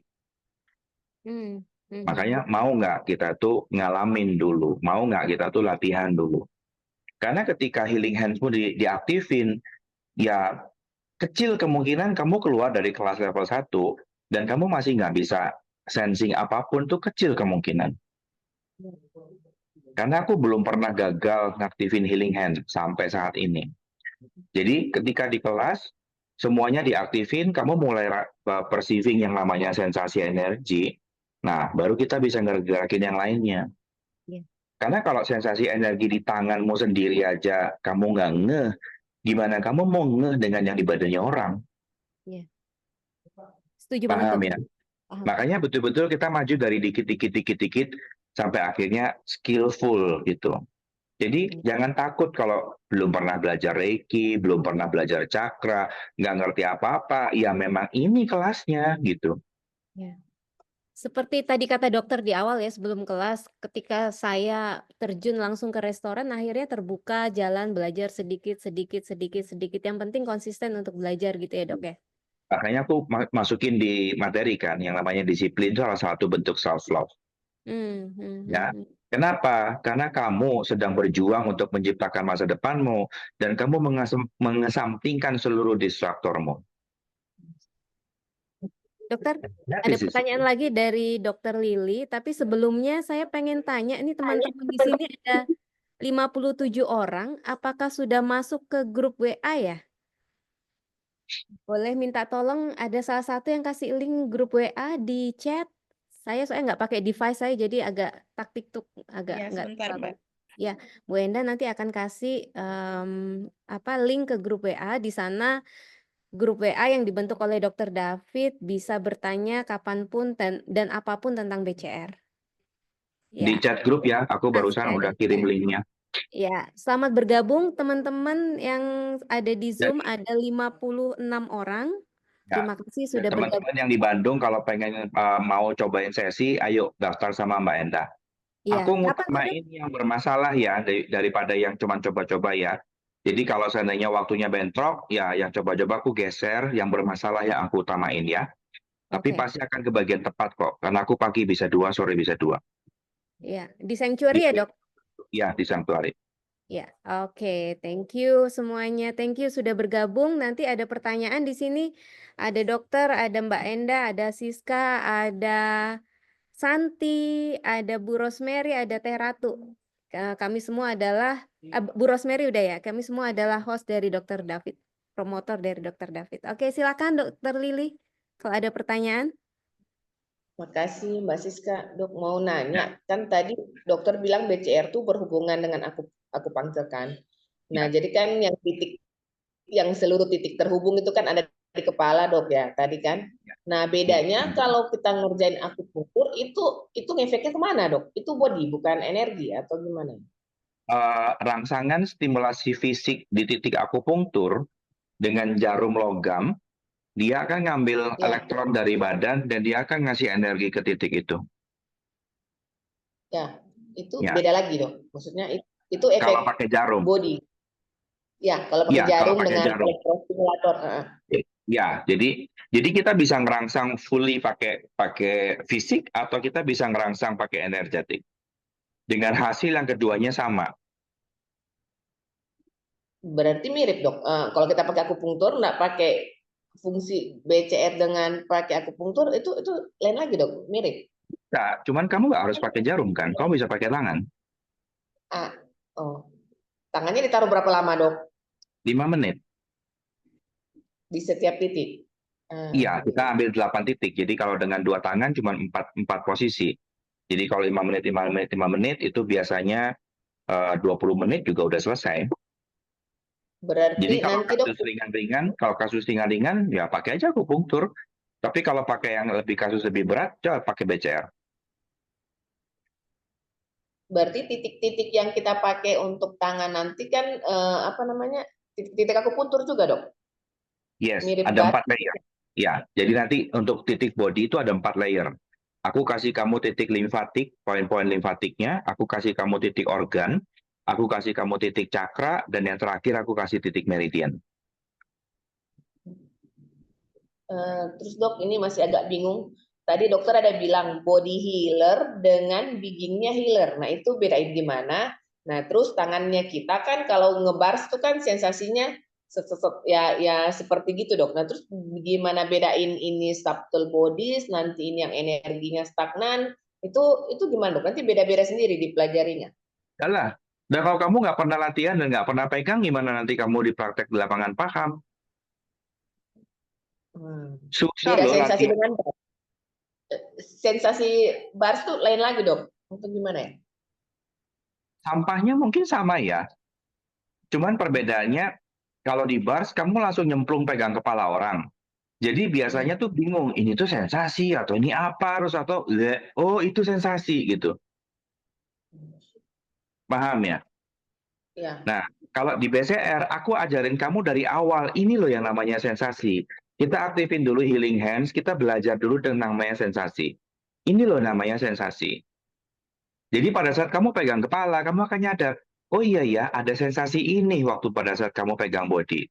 Hmm, hmm, Makanya mau nggak kita tuh ngalamin dulu, mau nggak kita tuh latihan dulu. Karena ketika healing handsmu diaktifin, ya kecil kemungkinan kamu keluar dari kelas level 1 dan kamu masih nggak bisa sensing apapun tuh kecil kemungkinan. Karena aku belum pernah gagal ngaktifin healing hand sampai saat ini. Jadi ketika di kelas semuanya diaktifin, kamu mulai perceiving yang namanya sensasi energi. Nah, baru kita bisa ngerakin yang lainnya. Yeah. Karena kalau sensasi energi di tanganmu sendiri aja kamu nggak ngeh, gimana kamu mau ngeh dengan yang di badannya orang? Yeah. Setuju banget, Paham Dok. ya? Paham. Makanya betul-betul kita maju dari dikit-dikit sampai akhirnya skillful gitu. Jadi jangan takut kalau belum pernah belajar Reiki, belum pernah belajar cakra, nggak ngerti apa-apa. Ya memang ini kelasnya gitu. Ya. Seperti tadi kata dokter di awal ya sebelum kelas, ketika saya terjun langsung ke restoran, akhirnya terbuka jalan belajar sedikit, sedikit, sedikit, sedikit. Yang penting konsisten untuk belajar gitu ya, Dok ya. Makanya aku masukin di materi kan, yang namanya disiplin itu salah satu bentuk self-love. Ya. Kenapa? Karena kamu sedang berjuang untuk menciptakan masa depanmu dan kamu mengesampingkan seluruh distraktormu. Dokter, That ada is pertanyaan discipline. lagi dari Dokter Lili, tapi sebelumnya saya pengen tanya, ini teman-teman di sini ada 57 orang, apakah sudah masuk ke grup WA ya? Boleh minta tolong, ada salah satu yang kasih link grup WA di chat. Saya soalnya nggak pakai device saya, jadi agak taktik-tuk, agak Ya, nggak sebentar, terlalu. Mbak. Ya, Bu Enda nanti akan kasih link ke grup WA. Di sana grup WA yang dibentuk oleh Dr. David bisa bertanya kapanpun dan apapun tentang BCR. Di Ya, chat grup ya, aku barusan sudah ada udah di kirim chat. linknya. Ya, selamat bergabung teman-teman yang ada di Zoom, Jadi, ada 56 orang. ya, Terima kasih dan sudah bergabung. teman-teman yang di Bandung kalau pengen mau cobain sesi, ayo daftar sama Mbak Enda. Iya, Aku kapan tuh, Dok? ngutamain yang bermasalah ya daripada yang cuma coba-coba ya. Jadi kalau seandainya waktunya bentrok, ya yang coba-coba aku geser, yang bermasalah yang aku utamain ya. Tapi Oke. pasti akan ke bagian tepat kok, karena aku pagi bisa 2, sore bisa 2. Ya, di Sanctuary ya, Gitu. Dok? Ya, di Sanctuary. Ya, oke. Thank you semuanya. Thank you sudah bergabung. Nanti ada pertanyaan di sini. Ada dokter, ada Mbak Enda, ada Siska, ada Santi, ada Bu Rosemary, ada Teh Ratu. Kami semua adalah Bu Rosemary udah ya. Kami semua adalah host dari Dokter David, promotor dari Dokter David. Oke, silakan Dokter Lili kalau ada pertanyaan. Makasih Mbak Siska. Dok mau nanya, kan tadi dokter bilang BCR tuh berhubungan dengan akupunktur kan. Nah, jadi kan yang seluruh titik terhubung itu kan ada di kepala dok ya tadi kan. Nah bedanya kalau kita ngerjain akupunktur itu ngefeknya kemana dok? Itu body bukan energi atau gimana? Rangsangan stimulasi fisik di titik akupunktur dengan jarum logam, dia akan ngambil Ya. elektron dari badan dan dia akan ngasih energi ke titik itu. Ya, itu Ya. beda lagi dok. Maksudnya itu efek Kalau pakai jarum. body. Ya, kalau pakai Ya, jarum kalau pakai dengan jarum. elektrostimulator. Ya, jadi kita bisa ngerangsang fully pakai fisik atau kita bisa ngerangsang pakai energetik. Dengan hasil yang keduanya sama. Berarti mirip dok. Kalau kita pakai akupunktur nggak pakai fungsi BCR dengan pakai akupunktur itu lain lagi dok, mirip. Nah, cuman kamu nggak harus pakai jarum kan? Kamu bisa pakai tangan. Tangannya ditaruh berapa lama dok? 5 menit. Di setiap titik. Iya, kita ambil 8 titik. Jadi kalau dengan 2 tangan cuma 4 posisi. Jadi kalau 5 menit, 5 menit, 5 menit itu biasanya 20 menit juga udah selesai. Berarti Jadi kalau nanti dok, kasus ringan-ringan ya pakai aja akupunktur. Tapi kalau pakai yang kasus lebih berat, coba pakai BCR. berarti titik-titik yang kita pakai untuk tangan nanti kan titik-titik akupuntur juga dok? Yes, Mirip ada batu. 4 layer. Ya, jadi nanti untuk titik body itu ada 4 layer. Aku kasih kamu titik limfatik, poin-poin limfatiknya. Aku kasih kamu titik organ. Aku kasih kamu titik cakra. Dan yang terakhir aku kasih titik meridian. Terus dok, ini masih agak bingung. Tadi dokter ada bilang body healer dengan beginnya healer. Nah itu bedain gimana? Nah terus tangannya kita kan kalau ngebars itu kan sensasinya ya seperti gitu dok. Nah terus gimana bedain ini subtle bodies, nanti ini yang energinya stagnan, itu gimana dok? Nanti beda-beda sendiri dipelajarinya. Yalah. Dan kalau kamu nggak pernah latihan dan nggak pernah pegang, gimana nanti kamu di praktek di lapangan paham? Susah Beda loh sensasi latihan. dengan sensasi bars tuh lain lagi dok. Untuk gimana ya? Sampahnya mungkin sama ya. Cuman perbedaannya, kalau di bars kamu langsung nyemplung pegang kepala orang. Jadi biasanya tuh bingung, ini tuh sensasi atau ini apa, terus atau oh itu sensasi gitu. Paham ya? Ya. Nah, kalau di BCR, aku ajarin kamu dari awal, ini loh yang namanya sensasi. Kita aktifin dulu healing hands, kita belajar dulu tentang namanya sensasi. Ini loh namanya sensasi. Jadi pada saat kamu pegang kepala, kamu akan nyadar, oh iya ya, ada sensasi ini waktu pada saat kamu pegang body.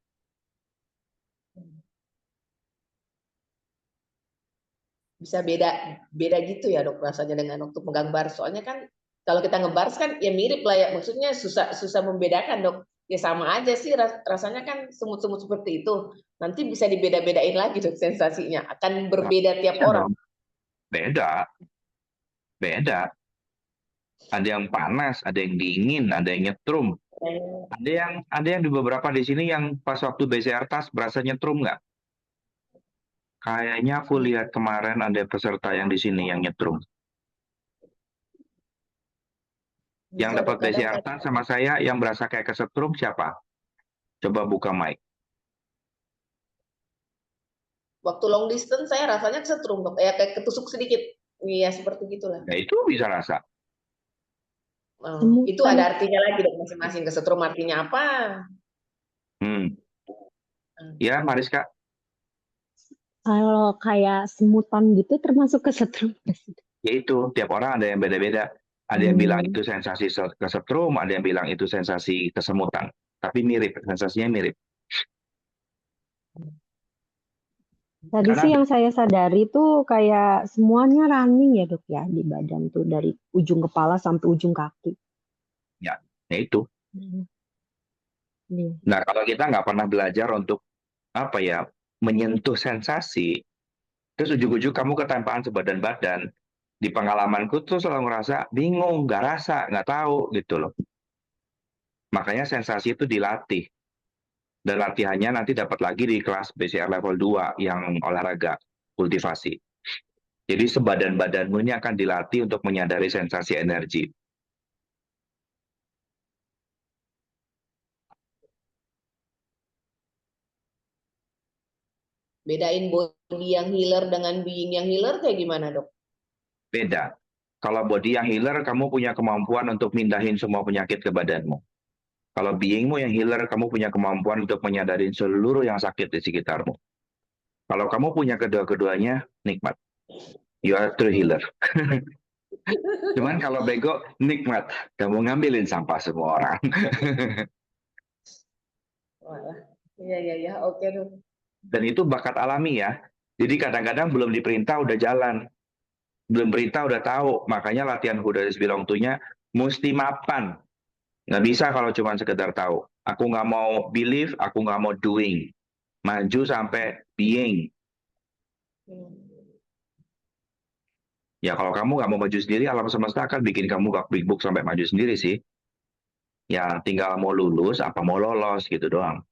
Bisa beda gitu ya dok rasanya dengan waktu pegang bar, soalnya kan kalau kita ngebars kan ya mirip lah ya, maksudnya susah membedakan dok, ya sama aja sih rasanya kan semut-semut seperti itu, nanti bisa dibeda-bedain lagi dok, sensasinya akan berbeda tiap Iya orang. dong. Beda. Ada yang panas, ada yang dingin, ada yang nyetrum. Ada yang di beberapa di sini yang pas waktu BCR tas berasa nyetrum nggak? Kayaknya aku lihat kemarin ada peserta yang di sini yang nyetrum. Yang Bisa dapat dok, kadang BCR tas sama saya yang berasa kayak kesetrum siapa? Coba buka mic. waktu long distance saya rasanya kesetrum dok, kayak ketusuk sedikit, iya seperti gitulah. Ya itu bisa rasa. Itu ada artinya lagi dok, masing-masing kesetrum artinya apa? Ya, Mariska. Kalau kayak semutan gitu termasuk kesetrum? Ya itu, tiap orang ada yang beda-beda. Ada yang bilang itu sensasi kesetrum, ada yang bilang itu sensasi kesemutan. Tapi mirip, sensasinya mirip. Tadi Karena sih yang saya sadari tuh kayak semuanya running ya dok ya di badan tuh dari ujung kepala sampai ujung kaki. ya itu. Hmm. Iya. Nah, kalau kita nggak pernah belajar untuk apa ya, menyentuh sensasi, terus ujug-ujug kamu ketempaan sebadan badan, di pengalamanku tuh selalu ngerasa bingung, nggak rasa, nggak tahu gitu loh. Makanya sensasi itu dilatih. Dan latihannya nanti dapat lagi di kelas BCR level 2 yang olahraga, kultivasi. Jadi sebadan badanmu ini akan dilatih untuk menyadari sensasi energi. Bedain body yang healer dengan being yang healer kayak gimana, Dok? Beda. Kalau body yang healer, kamu punya kemampuan untuk mindahin semua penyakit ke badanmu. Kalau beingmu yang healer, kamu punya kemampuan untuk menyadari seluruh yang sakit di sekitarmu. Kalau kamu punya kedua-keduanya, nikmat. You are true healer. Cuman kalau bego, nikmat. Kamu ngambilin sampah semua orang. Walah. Iya, oke, Dok. Dan itu bakat alami ya. Jadi kadang-kadang belum diperintah udah jalan. Belum perintah udah tahu. Makanya latihan who that is belong to-nya mesti mapan. Nggak bisa kalau cuma sekedar tahu. Aku nggak mau believe, aku nggak mau doing. Maju sampai being. Ya kalau kamu nggak mau maju sendiri, alam semesta akan bikin kamu gak big book sampai maju sendiri sih. Ya tinggal mau lulus, apa mau lolos gitu doang.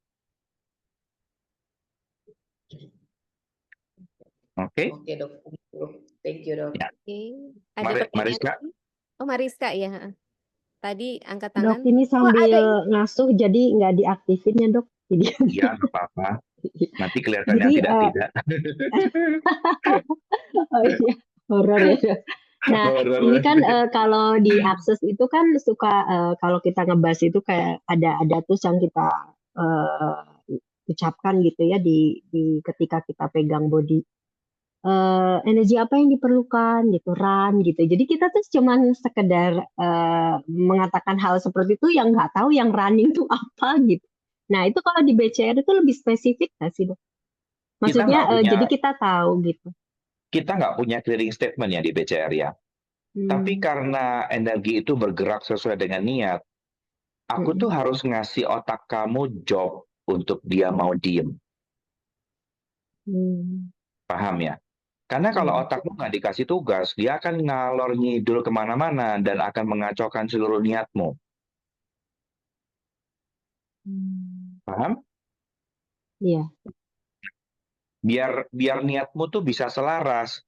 Oke? Oke, Dok. Thank you, Dok. Ya. Oke. Ada pertanyaan Mariska? lagi? Oh, Mariska ya. Tadi angkat Dok, tangan. ini Oh, sambil ada ini. ngasuh jadi nggak diaktifin ya, Dok. Jadi, Iya, nggak apa-apa. Nanti kelihatannya jadi tidak-tidak. oh iya, horor ya, Dok. Nah, Horor. ini kan kalau di akses itu kan suka kalau kita ngebahas itu kayak ada tuh yang kita eh, ucapkan gitu ya di ketika kita pegang body. Energi apa yang diperlukan gitu, run gitu. Jadi kita tuh cuman sekedar mengatakan hal seperti itu yang nggak tahu yang running itu apa gitu. Nah itu kalau di BCR itu lebih spesifik nggak sih, Dok? Kita Maksudnya nggak punya jadi kita tahu gitu. kita nggak punya clearing statement ya di BCR ya. Tapi Hmm. karena energi itu bergerak sesuai dengan niat, aku tuh harus ngasih otak kamu job untuk dia mau diem. Hmm. Paham ya? Karena kalau otakmu nggak dikasih tugas, dia akan ngalor ngidul kemana-mana dan akan mengacaukan seluruh niatmu. Paham? Iya. Biar niatmu tuh bisa selaras.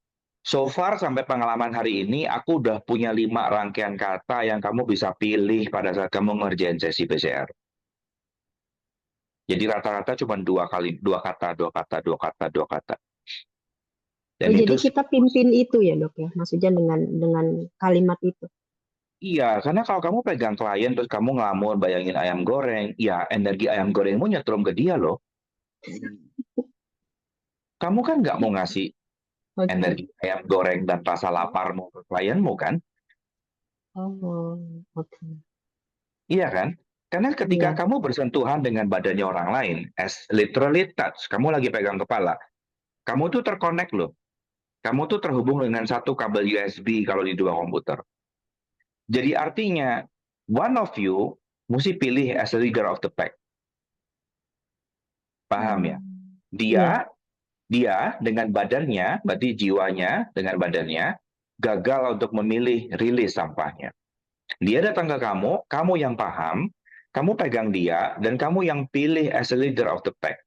So far sampai pengalaman hari ini, aku udah punya 5 rangkaian kata yang kamu bisa pilih pada saat kamu ngerjain sesi PCR. Jadi rata-rata cuma 2 kata. Dan Oh, jadi itu kita pimpin itu ya, Dok ya. Maksudnya dengan kalimat itu. iya, karena kalau kamu pegang klien terus kamu ngelamun bayangin ayam goreng, ya energi ayam gorengmu nyetrum ke dia loh. Kamu kan nggak mau ngasih Oke. energi ayam goreng dan rasa laparmu ke klienmu kan? Oh, oke. Iya kan? Karena ketika Iya. kamu bersentuhan dengan badannya orang lain, as literally touch, kamu lagi pegang kepala, kamu tuh terkonek loh. Kamu tuh terhubung dengan satu kabel USB kalau di 2 komputer. Jadi artinya, one of you mesti pilih as a leader of the pack. Paham ya? Iya. Dia dengan badannya, berarti jiwanya dengan badannya, gagal untuk memilih rilis sampahnya. Dia datang ke kamu yang paham, kamu pegang dia, dan kamu yang pilih as a leader of the pack.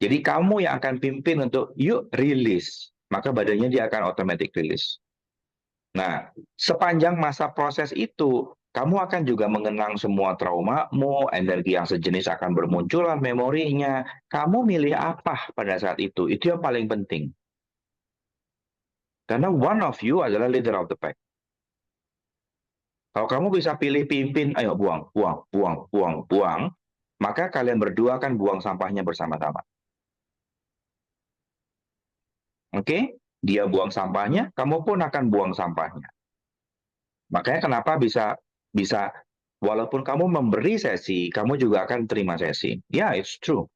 Jadi kamu yang akan pimpin untuk, yuk rilis. Maka badannya dia akan automatic rilis. Nah, sepanjang masa proses itu, kamu akan juga mengenang semua traumamu, energi yang sejenis akan bermunculan, memorinya. Kamu milih apa pada saat itu? Itu yang paling penting. Karena one of you adalah leader of the pack. Kalau kamu bisa pilih pimpin, ayo buang, maka kalian berdua akan buang sampahnya bersama-sama. Oke? Dia buang sampahnya, kamu pun akan buang sampahnya. Makanya kenapa bisa walaupun kamu memberi sesi, kamu juga akan terima sesi. Ya, it's true.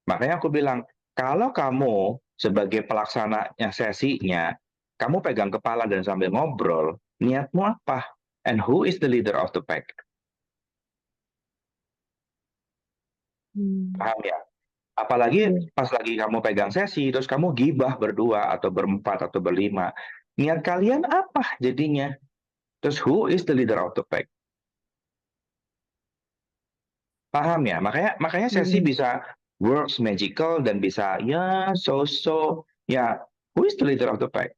Makanya aku bilang, kalau kamu sebagai pelaksananya sesinya, kamu pegang kepala dan sambil ngobrol, niatmu apa? And who is the leader of the pack? Paham ya? Apalagi Iya. pas lagi kamu pegang sesi, terus kamu gibah berdua atau berempat atau berlima. Niat kalian apa jadinya? Terus who is the leader of the pack? Paham ya? Makanya sesi Iya. bisa works magical dan bisa ya so-so. Ya, who is the leader of the pack?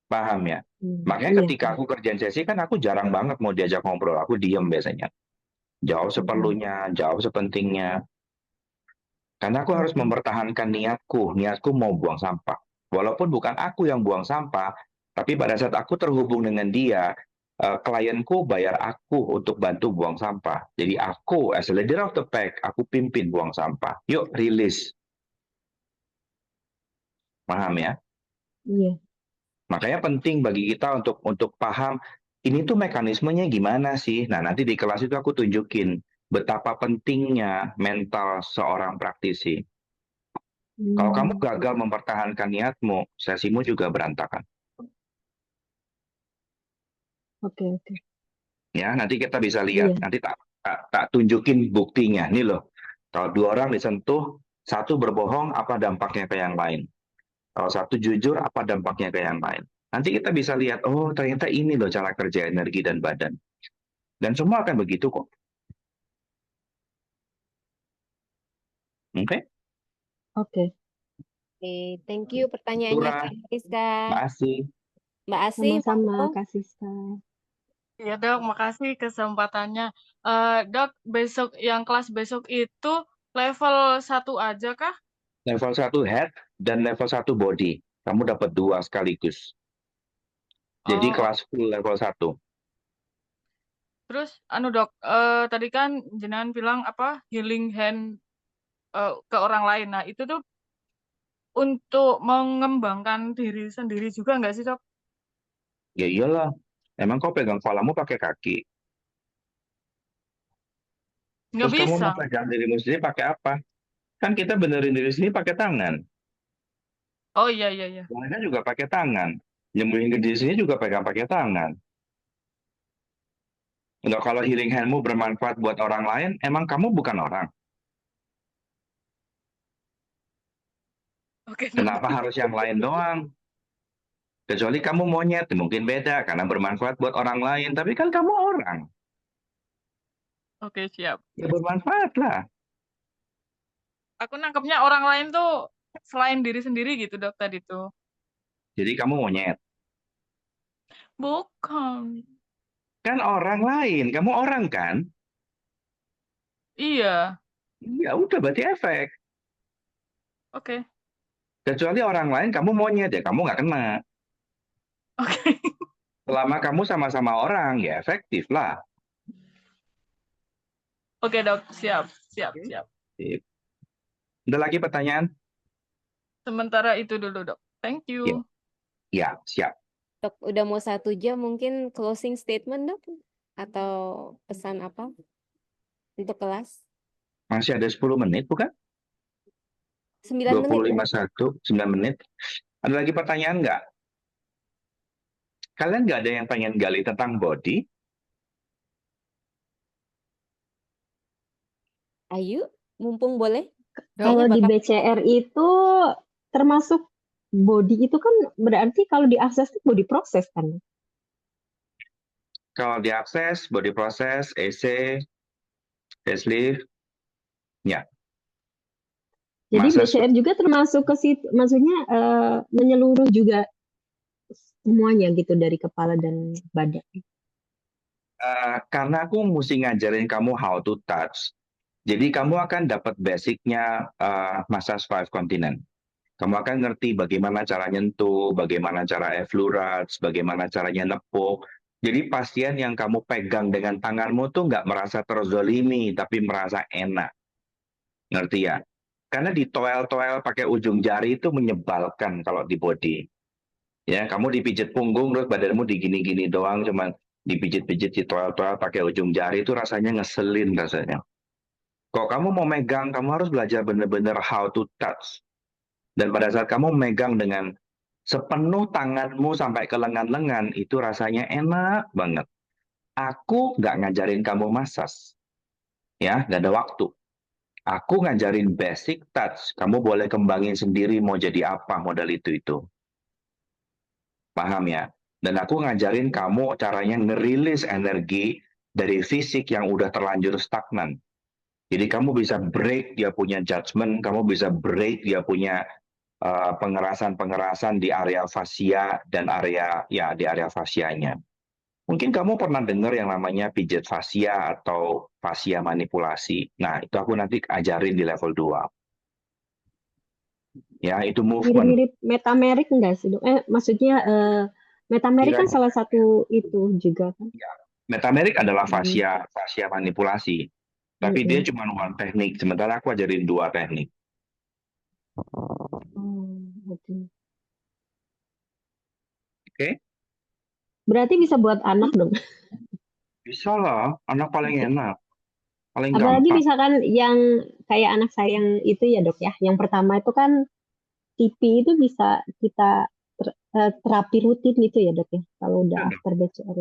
Paham ya? Makanya Iya. ketika aku kerjain sesi kan aku jarang banget mau diajak ngobrol. Aku diem biasanya. Jawab seperlunya, jawab sepentingnya. Karena aku harus mempertahankan niatku. Niatku mau buang sampah. Walaupun bukan aku yang buang sampah, tapi pada saat aku terhubung dengan dia, klienku bayar aku untuk bantu buang sampah. Jadi aku, as a leader of the pack, aku pimpin buang sampah. Yuk, rilis. Paham ya? Iya. Makanya penting bagi kita untuk paham, ini tuh mekanismenya gimana sih? Nah, nanti di kelas itu aku tunjukin betapa pentingnya mental seorang praktisi. Kalau kamu gagal mempertahankan niatmu, sesimu juga berantakan. Oke. Ya, nanti kita bisa lihat. Iya. Nanti tak tunjukin buktinya. Nih loh, kalau dua orang disentuh, satu berbohong, apa dampaknya ke yang lain? Kalau satu jujur, apa dampaknya ke yang lain? Nanti kita bisa lihat, oh ternyata ini loh cara kerja energi dan badan. Dan semua akan begitu kok. Oke? Oke. Oke, thank you pertanyaannya Surah, Kak Rizka. makasih. Mbak Asih, Sama-sama, monggo. Kak Siska. Iya dok, makasih kesempatannya. Dok, besok yang kelas besok itu level 1 aja kah? Level 1 head dan level 1 body. Kamu dapat 2 sekaligus. Jadi Oh, kelas full level 1. terus dok, tadi kan jenengan bilang apa healing hand ke orang lain. Nah itu tuh untuk mengembangkan diri sendiri juga nggak sih dok? Ya iyalah. Emang kau pegang kepalamu pakai kaki. Nggak Terus kamu bisa. mau pegang dirimu sendiri pakai apa? Kan kita benerin diri sendiri pakai tangan. Oh iya. Mereka juga pakai tangan. Nyembuhin ke diri sendiri juga pegang pakai tangan. Nah, kalau healing handmu bermanfaat buat orang lain, emang kamu bukan orang. Oke dok. Kenapa harus yang lain doang? Kecuali kamu monyet, mungkin beda karena bermanfaat buat orang lain. Tapi kan kamu orang. Oke siap. Ya bermanfaat lah. Aku nangkepnya orang lain tuh selain diri sendiri gitu dok tadi tuh. Jadi kamu monyet. Bukan. Kan orang lain, kamu orang kan? Iya. Ya udah berarti efek. Oke. Kecuali orang lain kamu monyet ya kamu nggak kena. Oke. Selama kamu sama-sama orang ya efektif lah. Oke dok, siap. Sip. Ada lagi pertanyaan? Sementara itu dulu dok. Thank Ya, you. ya siap. Dok, udah mau 1 jam mungkin closing statement dok? Atau pesan apa untuk kelas? Masih ada 10 menit bukan? 9 menit ya? 9 menit. Ada lagi pertanyaan nggak? Kalian nggak ada yang pengen gali tentang body? Ayo, mumpung boleh. Kalau Kayaknya di Bapak BCR itu termasuk body itu kan berarti kalau diakses itu body proses kan? Kalau diakses, body process, EC, facelift, ya. Jadi Masa BCR juga termasuk ke situ, maksudnya menyeluruh juga semuanya gitu dari kepala dan badan. karena aku mesti ngajarin kamu how to touch. Jadi kamu akan dapat basicnya massage 5 continent. Kamu akan ngerti bagaimana cara nyentuh, bagaimana cara effleurage, bagaimana caranya nepuk. Jadi pasien yang kamu pegang dengan tanganmu tuh nggak merasa terzolimi, tapi merasa enak. Ngerti ya? Karena ditoel-toel pakai ujung jari itu menyebalkan kalau di body. Ya, kamu dipijit punggung terus badanmu digini-gini doang, cuman dipijit-pijit ditoel-toel pakai ujung jari itu rasanya ngeselin rasanya. Kalau kamu mau megang, kamu harus belajar benar-benar how to touch. Dan pada saat kamu megang dengan sepenuh tanganmu sampai ke lengan-lengan, itu rasanya enak banget. Aku nggak ngajarin kamu massage, ya, nggak ada waktu. Aku ngajarin basic touch. Kamu boleh kembangin sendiri mau jadi apa modal itu. Paham ya? Dan aku ngajarin kamu caranya ngerilis energi dari fisik yang udah terlanjur stagnan. Jadi kamu bisa break dia punya judgment, kamu bisa break dia punya pengerasan-pengerasan di area fascia dan di area fascianya. Mungkin kamu pernah dengar yang namanya pijat fascia atau fascia manipulasi. Nah, itu aku nanti ajarin di level 2. Ya, itu movement. Mirip-mirip Metamerik enggak sih, Dok? Maksudnya Metamerik kan salah satu itu juga kan. Metamerik adalah fascia manipulasi. Tapi dia cuma one teknik, sementara aku ajarin 2 teknik. Oke? Berarti bisa buat anak dong. Bisa lah, anak paling enak. Paling Apalagi gampang. misalkan yang kayak anak saya yang itu ya, Dok ya. Yang pertama itu kan TP itu bisa kita terapi rutin gitu ya, Dok ya. Kalau udah after BCR.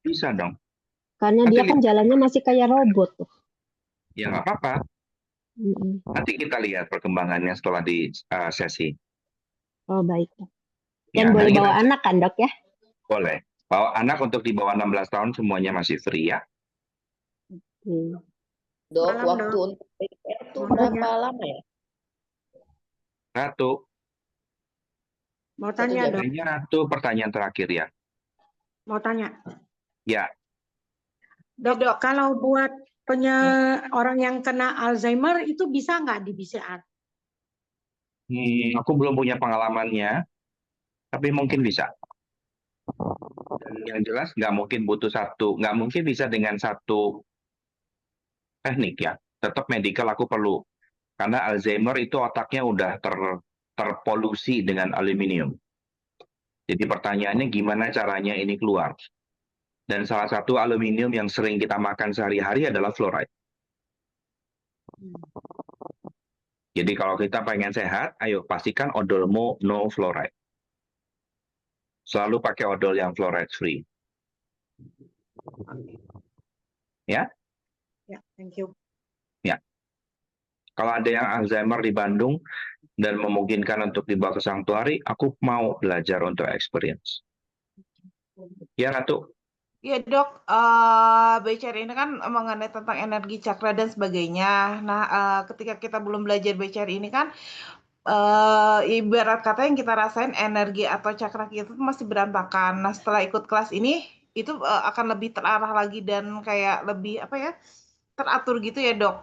Bisa dong. Karena Nanti dia kan jalannya masih kayak robot tuh. Ya nggak apa-apa. Nanti kita lihat perkembangannya setelah di sesi. Oh, baik. Ya, Dan boleh nanti bawa anak kan, Dok ya? boleh. Bawa anak untuk di bawah 16 tahun semuanya masih free ya. Dok, waktu untuk BCR itu berapa lama ya? Ratu. Mau tanya, Dok. Kayaknya Ratu pertanyaan terakhir ya. Mau tanya. Ya. Dok, kalau buat orang yang kena Alzheimer itu bisa nggak di BCR? Aku belum punya pengalamannya, tapi mungkin bisa. Dan yang jelas nggak mungkin nggak mungkin bisa dengan satu teknik ya. Tetap medical aku perlu. Karena Alzheimer itu otaknya udah terpolusi dengan aluminium. Jadi pertanyaannya gimana caranya ini keluar? Dan salah satu aluminium yang sering kita makan sehari-hari adalah fluoride. Jadi kalau kita pengen sehat, ayo pastikan odolmu no fluoride. Selalu pakai odol yang fluoride free. Ya? Ya, thank you. Ya. Kalau ada yang Alzheimer di Bandung dan memungkinkan untuk dibawa ke Sanctuary, aku mau belajar untuk experience. Ya, Ratu? Iya Dok, BCR ini kan mengenai tentang energi cakra dan sebagainya. Nah, ketika kita belum belajar BCR ini kan, ibarat kata yang kita rasain energi atau cakra kita itu masih berantakan. Nah, setelah ikut kelas ini, itu akan lebih terarah lagi dan kayak lebih teratur gitu ya Dok?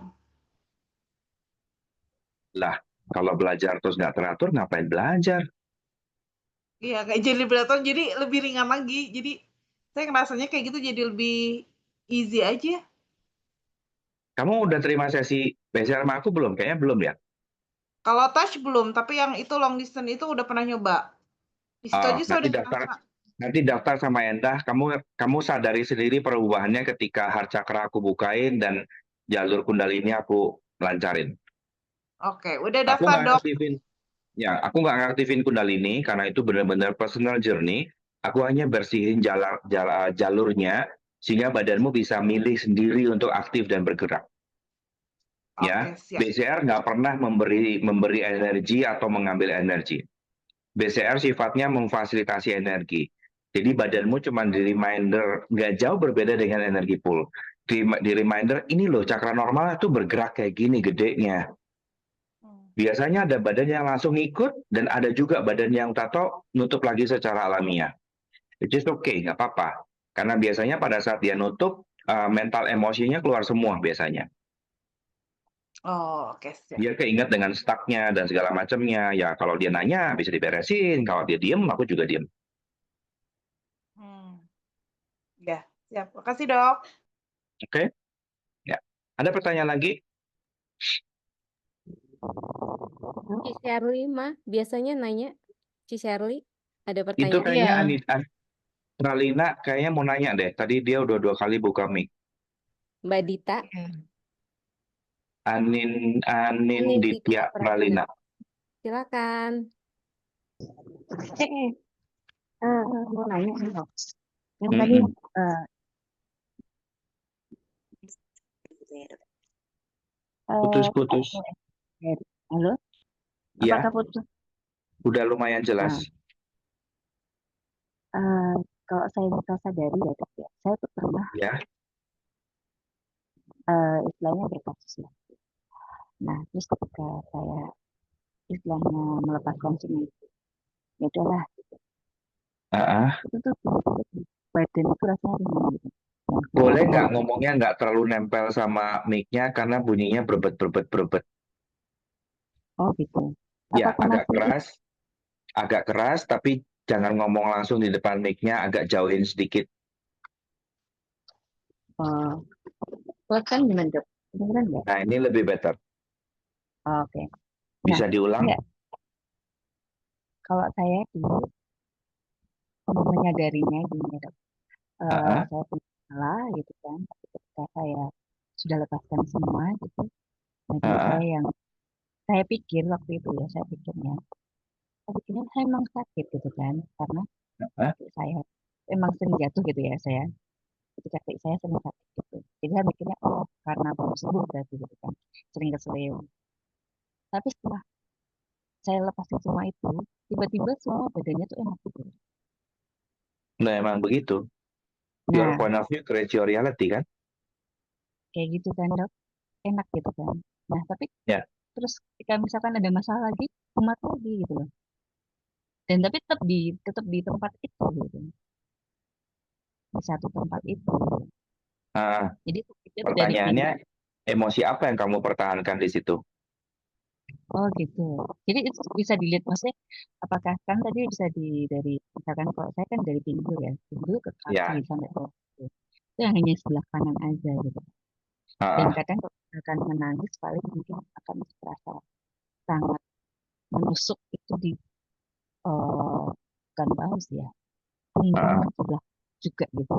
Lah, kalau belajar terus nggak teratur, ngapain belajar? Iya, kayak jadi beratur, jadi lebih ringan lagi. Jadi saya ngerasanya kayak gitu jadi lebih easy aja. Kamu udah terima sesi BCR sama aku belum? Kayaknya belum ya? Kalau touch belum, tapi yang itu long distance itu udah pernah nyoba. Di situ aja saya udah ngerasa. Nanti daftar sama Endah, kamu sadari sendiri perubahannya ketika heart chakra aku bukain dan jalur kundalini aku lancarin. Oke, udah daftar Dok. Aku nggak ngaktifin kundalini karena itu benar-benar personal journey. Aku hanya bersihin jalurnya sehingga badanmu bisa milih sendiri untuk aktif dan bergerak. Ya, BCR nggak pernah memberi energi atau mengambil energi. BCR sifatnya memfasilitasi energi. Jadi badanmu cuma di reminder, nggak jauh berbeda dengan energi pool. Di reminder, ini loh cakra normal itu bergerak kayak gini gedenya. Biasanya ada badan yang langsung ikut, dan ada juga badan yang tato nutup lagi secara alamiah. Which is okay, nggak apa-apa. Karena biasanya pada saat dia nutup, mental emosinya keluar semua biasanya. Oh, oke. Dia keinget dengan stucknya dan segala macamnya. Ya kalau dia nanya bisa diberesin. Kalau dia diem, aku juga diem. Ya, siap. Makasih Dok. Oke. Ya. Ada pertanyaan lagi? Ci Shirley mah biasanya nanya. Ci Shirley ada pertanyaan? Itu kayaknya Pralina kayaknya mau nanya deh. Tadi dia udah 2 kali buka mic. Mbak Dita. Anin Ditya Pralina. Silakan. Mau nanya nih Dok. Yang tadi gitu ya dok. Putus-putus. Halo, Ya, apakah putus? udah lumayan jelas. Kalau saya bisa sadari ya dok ya, saya tuh pernah Ya, istilahnya berkasus ya. Nah, terus ketika saya istilahnya melepaskan semua itu, ya udahlah, itu tuh tiba-tiba di badan itu rasanya ringan gitu. Dan boleh kemudian, nggak ngomongnya nggak terlalu nempel sama mic-nya karena bunyinya berbet. oh gitu. Ya, Apakah masih agak keras, tapi jangan ngomong langsung di depan mic-nya, agak jauhin sedikit. kan gimana dok? Kedengeran nggak? Nah, ini lebih better. Oke. Bisa Nah, diulang? enggak. Kalau saya dulu menyadarinya gini dok, Ah, saya punya salah gitu kan, tapi ketika saya sudah lepaskan semua gitu, nah jadi saya pikir waktu itu ya, saya pikirnya saya memang sakit gitu kan, karena kaki saya emang sering jatuh gitu ya saya, ketika kaki saya sering sakit gitu. Jadi saya mikirnya, oh karena baru sembuh berarti gitu kan, sering keseleo. Tapi setelah saya lepasin semua itu, tiba-tiba semua badannya tuh enak gitu. Nah, emang begitu. Your Nah, point of view creates your reality, kan? kayak gitu kan dok, enak gitu kan. Nah, tapi Ya. terus ketika misalkan ada masalah lagi, kumat lagi gitu loh. Dan tapi tetap di tempat itu gitu. Di satu tempat itu. Jadi itu tidak Pertanyaannya, dipindah. emosi apa yang kamu pertahankan di situ? Oh gitu. Jadi itu bisa dilihat maksudnya apakah kan tadi bisa dari misalkan kalau saya kan dari pinggul ya, pinggul ke kaki Ya. sampai bawah. Itu yang hanya sebelah kanan aja gitu. Dan kadang kalau misalkan menangis paling mungkin akan terasa sangat menusuk itu di bukan bahu sih ya, punggung sebelah juga gitu.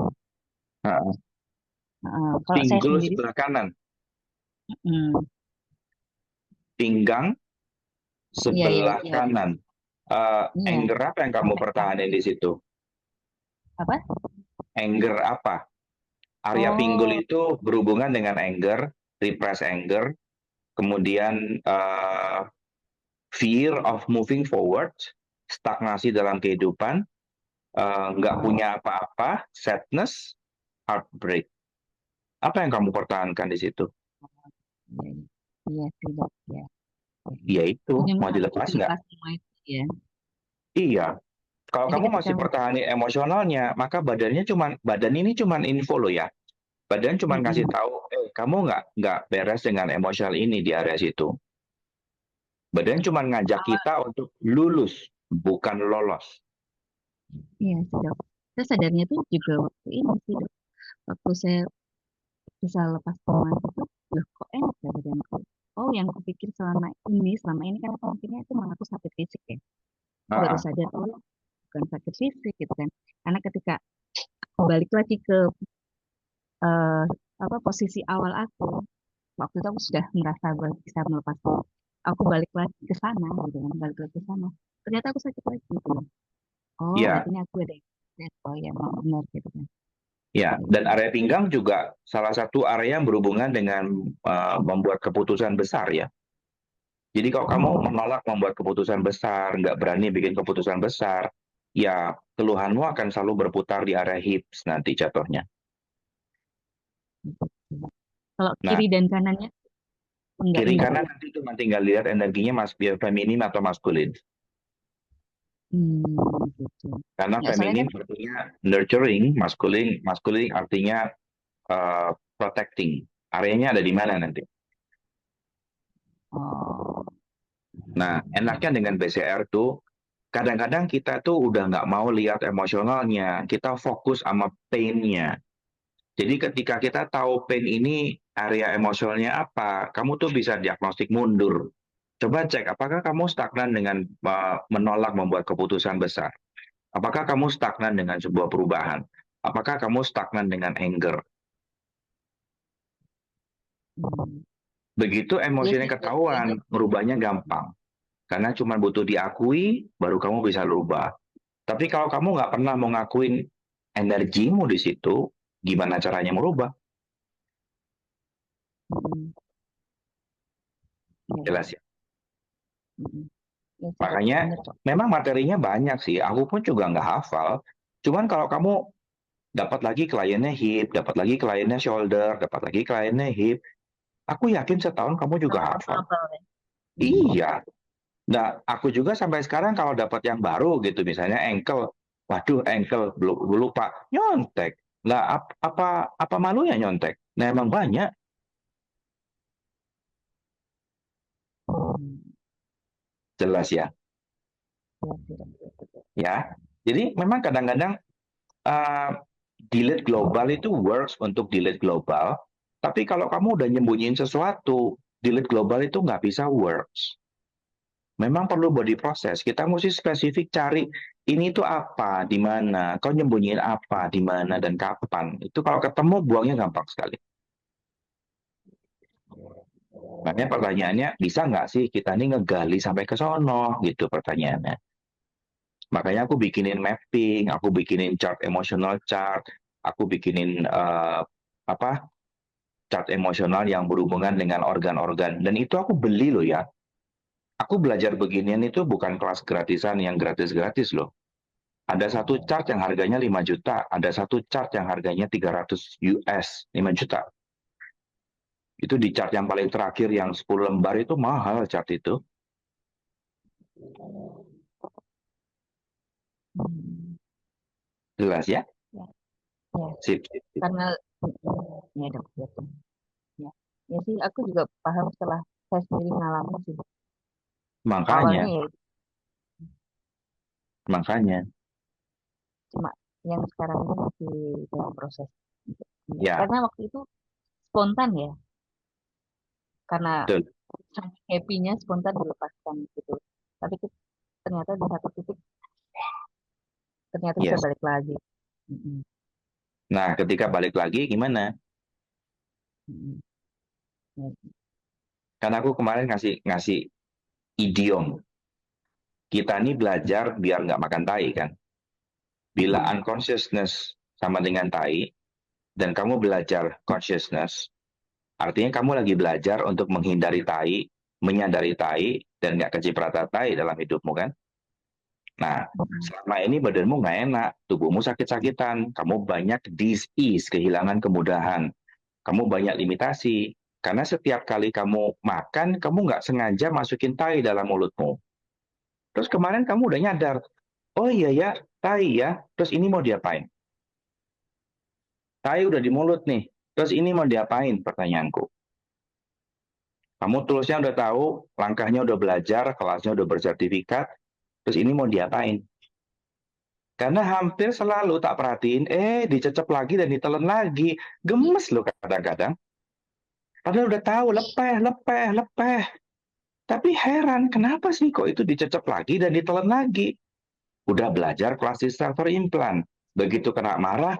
Kalau saya Pinggul sendiri, sebelah kanan. Pinggang sebelah iya. kanan. Anger apa yang kamu pertahanin di situ? Apa? Anger apa? Area pinggul itu berhubungan dengan anger, repress anger, kemudian fear of moving forward, stagnasi dalam kehidupan, nggak punya apa-apa, sadness, heartbreak. Apa yang kamu pertahankan di situ? Iya sih dok ya. Ya itu, Jadi mau dilepas nggak? semua itu ya. Iya. Kalau Jadi kamu ketika masih pertahanin emosionalnya, maka badan ini cuman info loh ya. Badan cuma ngasih tahu, kamu nggak beres dengan emosional ini di area situ. Badan cuma ngajak kita untuk lulus, bukan lolos. Iya sih dok. Saya sadarnya tuh juga waktu ini sih dok. Waktu saya bisa lepas teman itu, loh kok enak ya badanku. Oh yang kupikir selama ini kan aku mikirnya itu malah aku sakit fisik ya. Baru sadar, oh bukan sakit fisik gitu kan. Karena ketika aku balik lagi ke posisi awal aku, waktu itu aku sudah merasa bisa melepas. Aku balik lagi ke sana gitu kan, balik lagi ke sana. Ternyata aku sakit lagi gitu. Oh, Ya. berarti ini aku ada. Oh ya, memang benar gitu kan. Ya, dan area pinggang juga salah satu area yang berhubungan dengan membuat keputusan besar ya. Jadi kalau kamu menolak membuat keputusan besar, nggak berani bikin keputusan besar, ya keluhanmu akan selalu berputar di area hips nanti jatuhnya. Kalau kiri dan kanannya? Kiri kanan nanti cuma tinggal lihat energinya feminin atau maskulin. Gitu. Karena feminin artinya nurturing, maskulin artinya protecting. Areanya ada di mana nanti? Nah, enaknya dengan BCR tuh, kadang-kadang kita tuh udah nggak mau lihat emosionalnya, kita fokus sama pain-nya. Jadi ketika kita tahu pain ini area emosionalnya apa, kamu tuh bisa diagnostik mundur. Coba cek, apakah kamu stagnan dengan menolak membuat keputusan besar? Apakah kamu stagnan dengan sebuah perubahan? Apakah kamu stagnan dengan anger? Begitu emosinya ketahuan, merubahnya gampang. Karena cuma butuh diakui, baru kamu bisa rubah. Tapi kalau kamu nggak pernah mau ngakuin energimu di situ, gimana caranya merubah? Ya, Jelas ya. mm-mm. Ya sih dok, Makanya bener dok. memang materinya banyak sih. Aku pun juga nggak hafal. Cuman kalau kamu dapat lagi kliennya hip, dapat lagi kliennya shoulder, dapat lagi kliennya hip, aku yakin setahun kamu juga hafal. Hafal ya. Iya. Nah, aku juga sampai sekarang kalau dapat yang baru gitu, misalnya ankle, waduh ankle belum lupa nyontek. Lah apa malunya nyontek? Nah emang banyak Hmm, jelas ya. ya sih dok, betul. Ya. Jadi memang kadang-kadang delete global itu works untuk delete global, tapi kalau kamu udah nyembunyiin sesuatu, delete global itu nggak bisa works. Memang perlu body process. Kita mesti spesifik cari ini tuh apa, di mana, kau nyembunyiin apa, di mana, dan kapan. Itu kalau ketemu buangnya gampang sekali. Makanya pertanyaannya, bisa nggak sih kita ini ngegali sampai ke sono gitu pertanyaannya. Makanya aku bikinin mapping, aku bikinin chart emotional chart, aku bikinin chart emosional yang berhubungan dengan organ-organ. Dan itu aku beli loh ya. Aku belajar beginian itu bukan kelas gratisan yang gratis-gratis loh. Ada satu chart yang harganya 5 juta, ada satu chart yang harganya 300 US, 5 juta. Itu di chart yang paling terakhir yang 10 lembar itu mahal chart itu. Jelas ya? Ya, Sip, sip, sip. karena ya dok, betul. Ya sih, aku juga paham setelah saya sendiri ngalamin sih. Makanya, Awalnya ya makanya. cuma yang sekarang ini masih dalam proses. Ya, Karena waktu itu spontan ya, karena betul. saking happy-nya spontan dilepaskan gitu. Tapi ternyata di satu titik ternyata bisa Yes. balik lagi. Mm-mm. Nah, ketika balik lagi gimana? Mm-mm. Ya, Karena aku kemarin ngasih idiom. Kita ini belajar biar nggak makan tai kan. Bila unconsciousness sama dengan tai, dan kamu belajar consciousness, artinya kamu lagi belajar untuk menghindari tai, menyadari tai, dan nggak kecipratan tai dalam hidupmu kan. Nah, selama ini badanmu nggak enak, tubuhmu sakit-sakitan, kamu banyak disease, kehilangan kemudahan, kamu banyak limitasi, karena setiap kali kamu makan, kamu nggak sengaja masukin tai dalam mulutmu. Terus kemarin kamu udah nyadar, oh iya ya, tai ya, terus ini mau diapain? Tai udah di mulut nih, terus ini mau diapain pertanyaanku? Kamu tulisnya udah tahu, langkahnya udah belajar, kelasnya udah bersertifikat, terus ini mau diapain? Karena hampir selalu tak perhatiin, dicecep lagi dan ditelan lagi. Gemes loh kadang-kadang. Padahal udah tahu, lepeh. Tapi heran, kenapa sih kok itu dicecep lagi dan ditelan lagi? Udah belajar plastic starter implant. Begitu kena marah,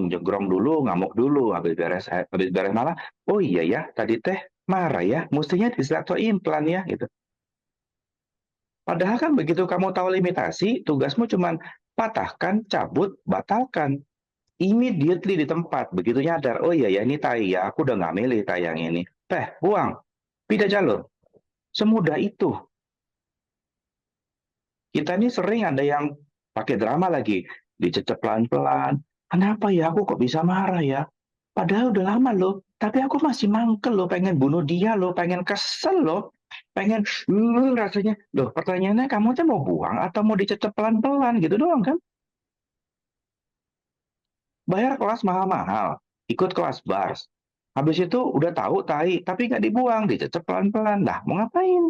jegrom dulu, ngamuk dulu, habis beres marah. Oh iya ya, tadi teh marah ya, mestinya di starter implant ya gitu. Padahal kan begitu kamu tahu limitasi, tugasmu cuma patahkan, cabut, batalkan. Immediately di tempat, begitu nyadar, oh iya ya ini tai ya, aku udah nggak milih tai yang ini. Buang, pindah jalur. Semudah itu. Kita ini sering ada yang pakai drama lagi, dicecep pelan-pelan. Kenapa ya aku kok bisa marah ya? Padahal udah lama loh, tapi aku masih mangkel loh, pengen bunuh dia loh, pengen kesel loh, pengen rasanya. Loh, pertanyaannya kamu tuh mau buang atau mau dicecep pelan-pelan gitu doang kan? Bayar kelas mahal-mahal, ikut kelas bars. Habis itu udah tahu tai, tapi nggak dibuang, dicecep pelan-pelan. Lah, mau ngapain?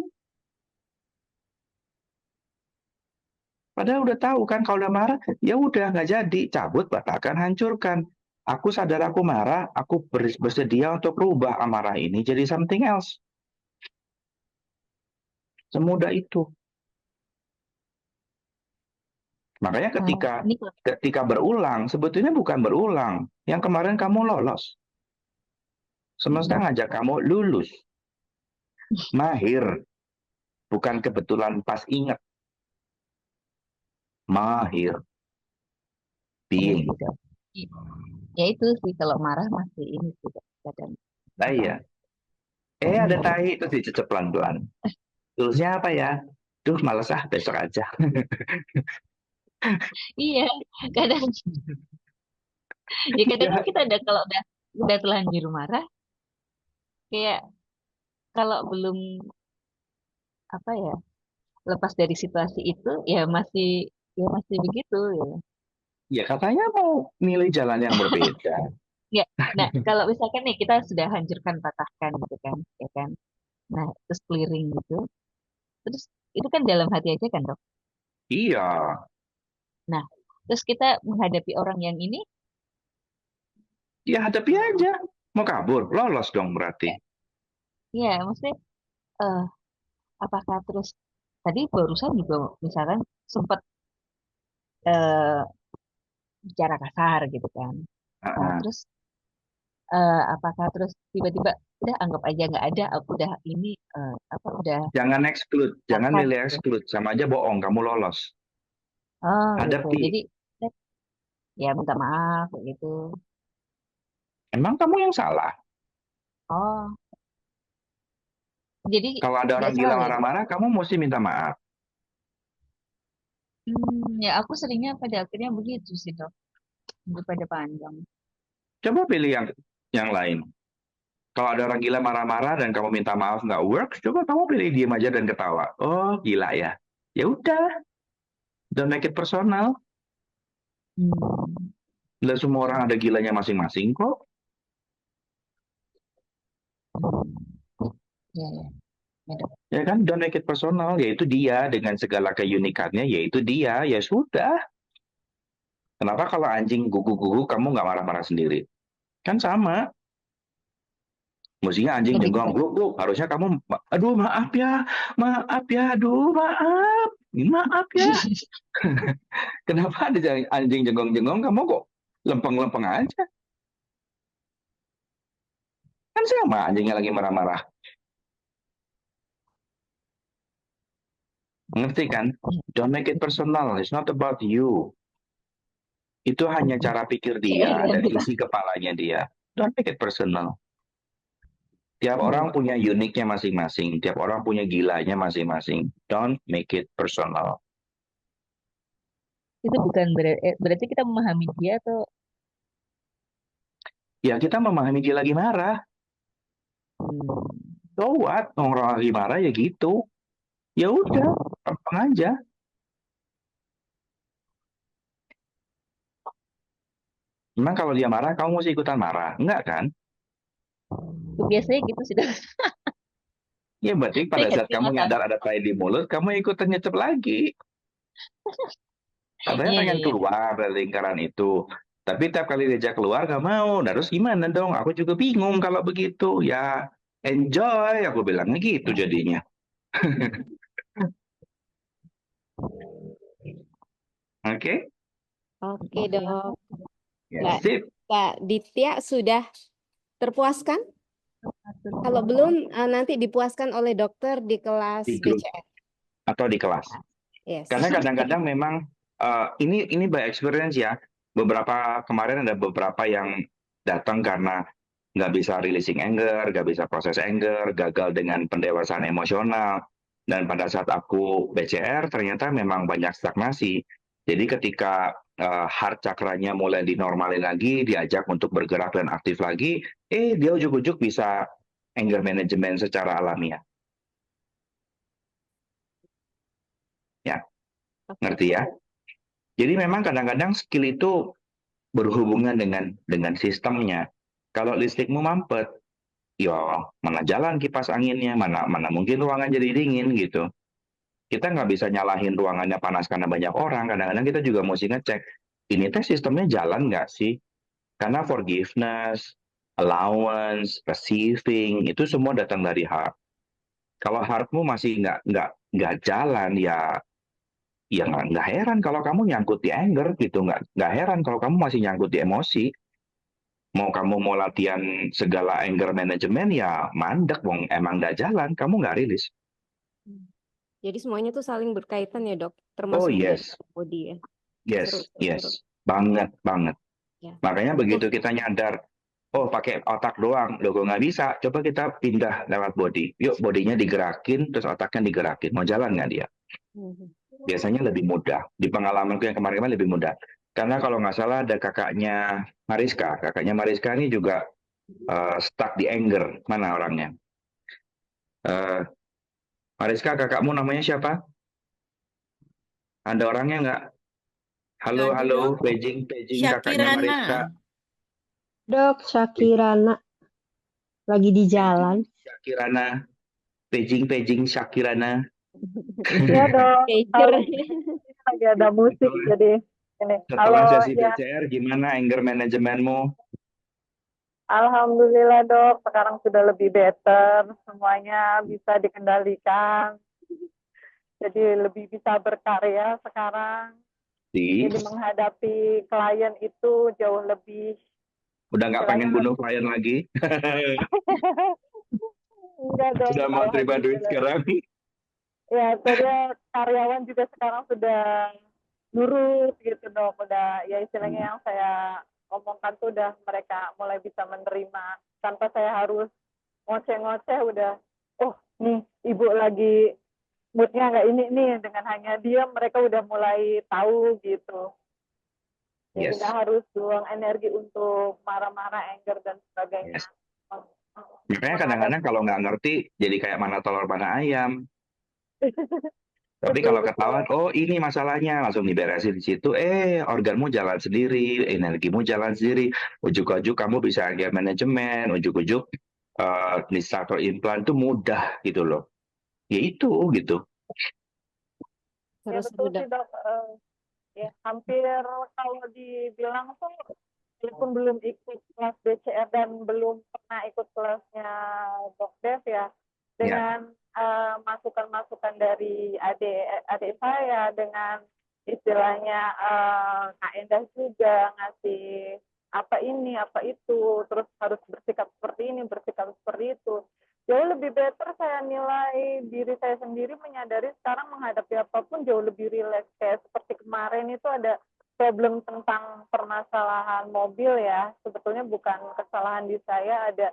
Padahal udah tahu kan kalau udah marah, ya udah nggak jadi, cabut, batalkan, hancurkan. Aku sadar aku marah, aku bersedia untuk rubah amarah ini jadi something else. Semudah itu. Makanya ketika berulang, sebetulnya bukan berulang. Yang kemarin kamu lolos. Semesta ngajak kamu lulus. Mahir. Bukan kebetulan pas ingat. Mahir. Being. Ya itu sih, kalau marah masih ini juga kadang. Nah iya. ada tahi, terus dicecep pelan-pelan. Toolsnya apa ya? Duh, males besok aja. Iya, kadang ya kadang kan Ya, kita kalau udah terlanjur marah, kayak kalau belum apa ya lepas dari situasi itu ya masih begitu ya. ya katanya mau milih jalan yang berbeda. Ya, nah kalau misalkan nih kita sudah hancurkan patahkan gitu kan, ya kan. Nah terus clearing gitu, terus itu kan dalam hati aja kan dok. Iya, Nah terus kita menghadapi orang yang ini, ya hadapi aja. Mau kabur, lolos dong berarti. ya maksudnya eh apakah terus tadi barusan juga misalkan sempat eh, bicara kasar gitu kan. Nah Ah, terus apakah terus tiba-tiba udah anggap aja nggak ada, aku udah ini apa udah jangan exclude, jangan maafkan milih gitu. exclude. Sama aja bohong, kamu lolos. Oh gitu. Hadapi. Jadi ya minta maaf kayak gitu. Emang kamu yang salah. Oh, jadi Kalau ada nggak orang gila salah ya. marah-marah, kamu mesti minta maaf. Ya aku seringnya pada akhirnya begitu sih dok, daripada panjang. Coba pilih yang lain. Kalau ada orang gila marah-marah dan kamu minta maaf nggak work, coba kamu pilih diem aja dan ketawa. Oh, gila ya. Ya udah, don't make it personal. Hmm, Nggak semua orang ada gilanya masing-masing kok. ya ya, ya dok. Ya kan, don't make it personal. Yaitu dia dengan segala keunikannya, yaitu dia. Ya sudah. Kenapa kalau anjing gugu-gugu kamu nggak marah-marah sendiri? Kan sama. Mestinya anjing Lebih jenggong, kepada gluk, gluk. Harusnya kamu, aduh maaf ya, aduh maaf ya. Kenapa ada anjing jenggong-jenggong, kamu kok lempeng-lempeng aja? Kan sama anjingnya lagi marah-marah. Ngerti kan? Don't make it personal. It's not about you. Itu hanya cara pikir dia dan isi kepalanya dia. Don't make it personal. Tiap orang punya uniknya masing-masing. Tiap orang punya gilanya masing-masing. Don't make it personal. itu bukan berarti kita memahami dia atau Ya kita memahami dia lagi marah. So what? Orang lagi marah ya gitu. Ya udah, gampang aja. Memang kalau dia marah, kamu mesti ikutan marah. Enggak kan? biasanya gitu sih dok. Ya berarti Saya pada nggak saat kamu terima nyadar ada tai di mulut, kamu ikutan nyecep lagi. Katanya iya iya pengen iya. keluar dari lingkaran itu. Tapi tiap kali diajak keluar gak mau. Nah, terus gimana dong? Aku juga bingung kalau begitu. Ya enjoy, aku bilangnya gitu jadinya. Oke? Oke, Dok. Ya, Mbak sip. Kak Ditya sudah terpuaskan? Kalau belum, nanti dipuaskan oleh dokter di kelas Di grup BCR. atau di kelas. Yes. Karena kadang-kadang memang ini by experience ya. Kemarin ada beberapa yang datang karena nggak bisa releasing anger, nggak bisa proses anger, gagal dengan pendewasaan emosional. Dan pada saat aku BCR ternyata memang banyak stagnasi. Jadi ketika heart cakranya mulai dinormalin lagi, diajak untuk bergerak dan aktif lagi, dia ujuk-ujuk bisa anger management secara alamiah. Ya, ngerti ya? Jadi memang kadang-kadang skill itu berhubungan dengan sistemnya. Kalau listrikmu mampet, ya mana jalan kipas anginnya, mana mungkin ruangan jadi dingin gitu. Kita nggak bisa nyalahin ruangannya panas karena banyak orang. Kadang-kadang kita juga mesti ngecek, ini teh sistemnya jalan nggak sih? Karena forgiveness, allowance, receiving, itu semua datang dari heart. Kalau heartmu masih nggak jalan, ya nggak heran kalau kamu nyangkut di anger gitu. Nggak heran kalau kamu masih nyangkut di emosi. Mau kamu mau latihan segala anger management ya mandek, wong emang nggak jalan, kamu nggak rilis. Jadi semuanya tuh saling berkaitan ya, Dok, Oh termasuk yes, body ya. yes, Seru. yes, banget. Ya. Makanya begitu kita nyadar, Oh, pakai otak doang. Loh, kok nggak bisa? Coba kita pindah lewat body. Yuk, bodinya digerakin, terus otaknya digerakin. Mau jalan nggak dia? Mhm. Biasanya lebih mudah. Di pengalamanku yang kemarin-kemarin lebih mudah. Karena kalau nggak salah ada kakaknya Mariska. Kakaknya Mariska ini juga stuck di anger. Mana orangnya? Eh, Mariska, kakakmu namanya siapa? Ada orangnya nggak? Halo, Tadi halo, dok, paging kakaknya Syakirana. Mariska. Dok, Syakirana lagi di jalan. Syakirana, paging Syakirana. Iya dong, Pager. lagi ada musik Setelah, jadi ini. setelah Halo, sesi ya, BCR, gimana anger manajemenmu? alhamdulillah dok, sekarang sudah lebih better, semuanya bisa dikendalikan, jadi lebih bisa berkarya sekarang. Di, Jadi menghadapi klien itu jauh lebih udah nggak pengen istilahnya bunuh klien lagi? enggak dong, Sudah mau terima duit alhamdulillah. sekarang? Ya, saya karyawan juga sekarang sudah nurut gitu dok, udah ya istilahnya yang saya omongkan tuh udah mereka mulai bisa menerima tanpa saya harus ngoceh-ngoceh, udah oh nih ibu lagi moodnya nggak ini nih, dengan hanya diam mereka udah mulai tahu gitu, jadi Yes, nggak harus buang energi untuk marah-marah, anger dan sebagainya. yes. Makanya kadang-kadang kalau nggak ngerti, jadi kayak mana telur mana ayam. Tapi Betul kalau betul. ketahuan, oh ini masalahnya, langsung diberesin di situ. Organmu jalan sendiri, energimu jalan sendiri. Ujuk-ujuk kamu bisa anger manajemen, ujuk-ujuk bisa atau implan itu mudah gitu loh. Ya itu gitu. Ya Terus betul udah sih dok. Ya hampir kalau dibilang tuh walaupun belum ikut kelas BCR dan belum pernah ikut kelasnya Dok Dev ya, Ya, dengan masukan-masukan dari adik saya, dengan istilahnya Kak Endah juga ngasih apa ini apa itu, terus harus bersikap seperti ini bersikap seperti itu, jauh lebih better saya nilai diri saya sendiri, menyadari sekarang menghadapi apapun jauh lebih rileks. Kayak seperti kemarin itu ada problem tentang permasalahan mobil ya, sebetulnya bukan kesalahan di saya, ada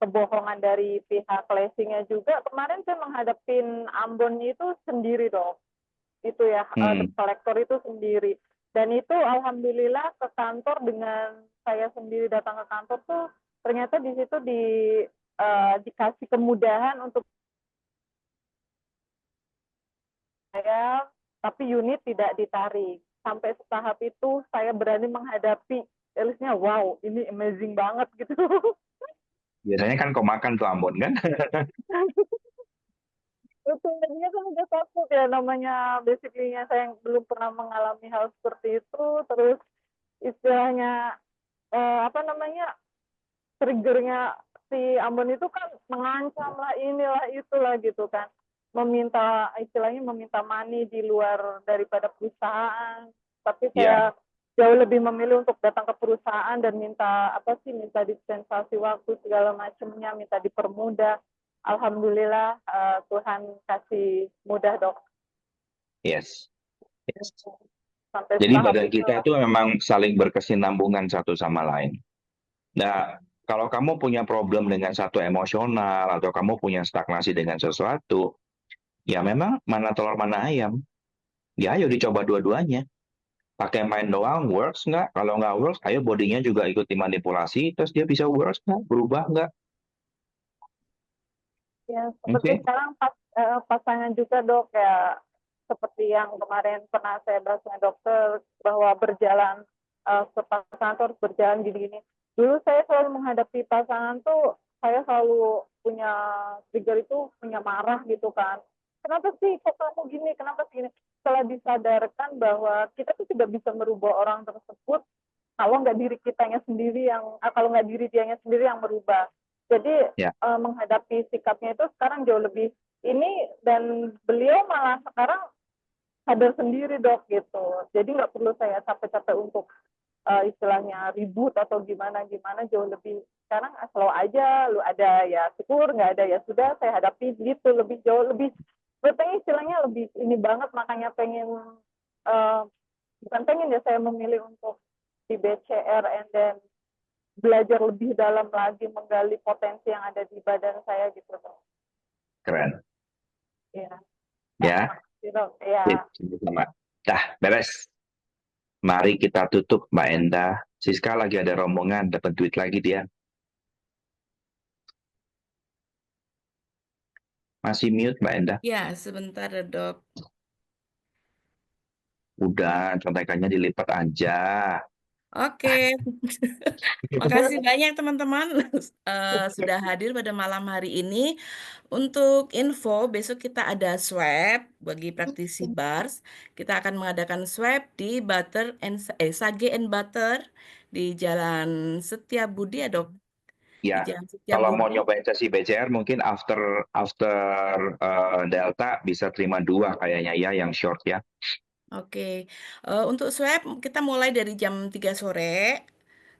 kebohongan dari pihak leasingnya juga. Kemarin saya menghadapin Ambon itu sendiri dong, itu ya, kolektor itu sendiri. Dan itu alhamdulillah ke kantor, dengan saya sendiri datang ke kantor tuh ternyata di situ dikasih kemudahan untuk saya, tapi unit tidak ditarik. Sampai setahap itu saya berani menghadapi sales-nya, wow ini amazing banget gitu. biasanya kan kau makan tuh Ambon kan? Betul, tadinya kan udah takut ya, namanya basically-nya saya yang belum pernah mengalami hal seperti itu, terus istilahnya apa namanya, triggernya si Ambon itu kan mengancam lah, inilah itulah gitu kan, meminta istilahnya meminta money di luar daripada perusahaan. Tapi Ya, saya jauh lebih memilih untuk datang ke perusahaan dan minta apa sih, minta dispensasi waktu segala macamnya, minta dipermudah. Alhamdulillah Tuhan kasih mudah dok, yes. Yes. sampai Jadi setahap badan itu. kita itu memang saling berkesinambungan satu sama lain. Nah, kalau kamu punya problem dengan satu emosional atau kamu punya stagnasi dengan sesuatu, ya memang mana telur mana ayam. Ya ayo dicoba dua-duanya. Pakai main doang, works nggak? Kalau nggak works, ayo bodinya juga ikut dimanipulasi, terus dia bisa works nggak? Berubah nggak? Ya, seperti Oke? sekarang pasangan juga dok, ya seperti yang kemarin pernah saya bahas dengan dokter, bahwa berjalan pasangan tuh harus berjalan gini-gini. Dulu saya selalu menghadapi pasangan tuh, saya selalu punya trigger itu, punya marah gitu kan. Kenapa sih kok kamu gini? Kenapa sih gini? Setelah disadarkan bahwa kita tuh tidak bisa merubah orang tersebut kalau nggak diri kitanya sendiri yang kalau nggak diri dianya sendiri yang merubah. Jadi Ya, menghadapi sikapnya itu sekarang jauh lebih ini, dan beliau malah sekarang sadar sendiri dok gitu. Jadi nggak perlu saya capek-capek untuk istilahnya ribut atau gimana gimana, jauh lebih sekarang slow aja, lu ada ya syukur, nggak ada ya sudah, saya hadapi gitu, lebih jauh lebih pengen istilahnya lebih ini banget, makanya pengen bukan pengen ya, saya memilih untuk di BCR and then belajar lebih dalam lagi menggali potensi yang ada di badan saya gitu dok. Keren. Iya. Ya. Makasih, dok. Iya. Sama. Dah, beres. Mari kita tutup, Mbak Enda. Siska lagi ada rombongan, dapat duit lagi dia. Masih mute, Mbak Enda. Ya, sebentar ya, Dok. Udah, contekannya dilipat aja. Oke. Makasih banyak teman-teman sudah hadir pada malam hari ini. Untuk info, besok kita ada swab bagi praktisi bars. Kita akan mengadakan swab di Sage and Butter di Jalan Setiabudi ya, Dok. Ya, Di Jalan kalau mau Setiabudi. nyobain sesi BCR mungkin after Delta bisa terima 2 kayaknya ya, yang short ya. Oke. Untuk swab kita mulai dari jam 3 sore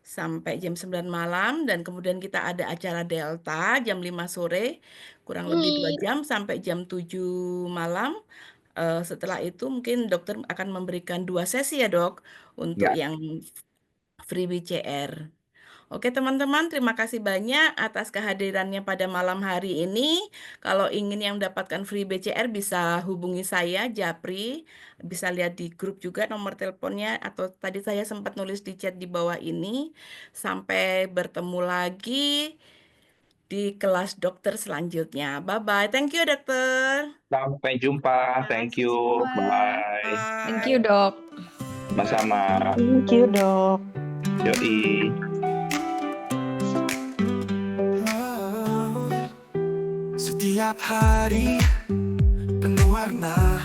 sampai jam 9 malam dan kemudian kita ada acara Delta jam 5 sore kurang lebih 2 jam sampai jam 7 malam. Setelah itu mungkin dokter akan memberikan 2 sesi ya, Dok, untuk Ya. yang free BCR. Oke teman-teman, terima kasih banyak atas kehadirannya pada malam hari ini. Kalau ingin yang mendapatkan free BCR bisa hubungi saya, Japri. Bisa lihat di grup juga nomor teleponnya atau tadi saya sempat nulis di chat di bawah ini. Sampai bertemu lagi di kelas dokter selanjutnya. Bye-bye. Thank you, dokter. Sampai jumpa. Thank you. Bye. Thank you, Dok. Sama-sama. Thank you, Dok. Yoi. Setiap hari penuh warna,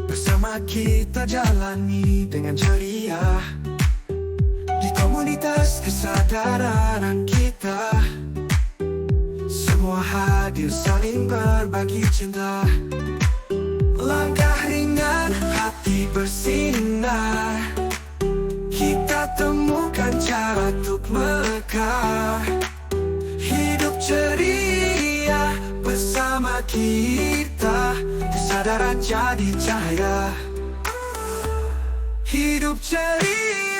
bersama kita jalani dengan ceria. Di komunitas kesadaran kita, semua hadir saling berbagi cinta. Langkah ringan, hati bersinar, kita temukan cara untuk mekar. Hidup ceria bersama kita, kesadaran jadi cahaya. Hidup ceria.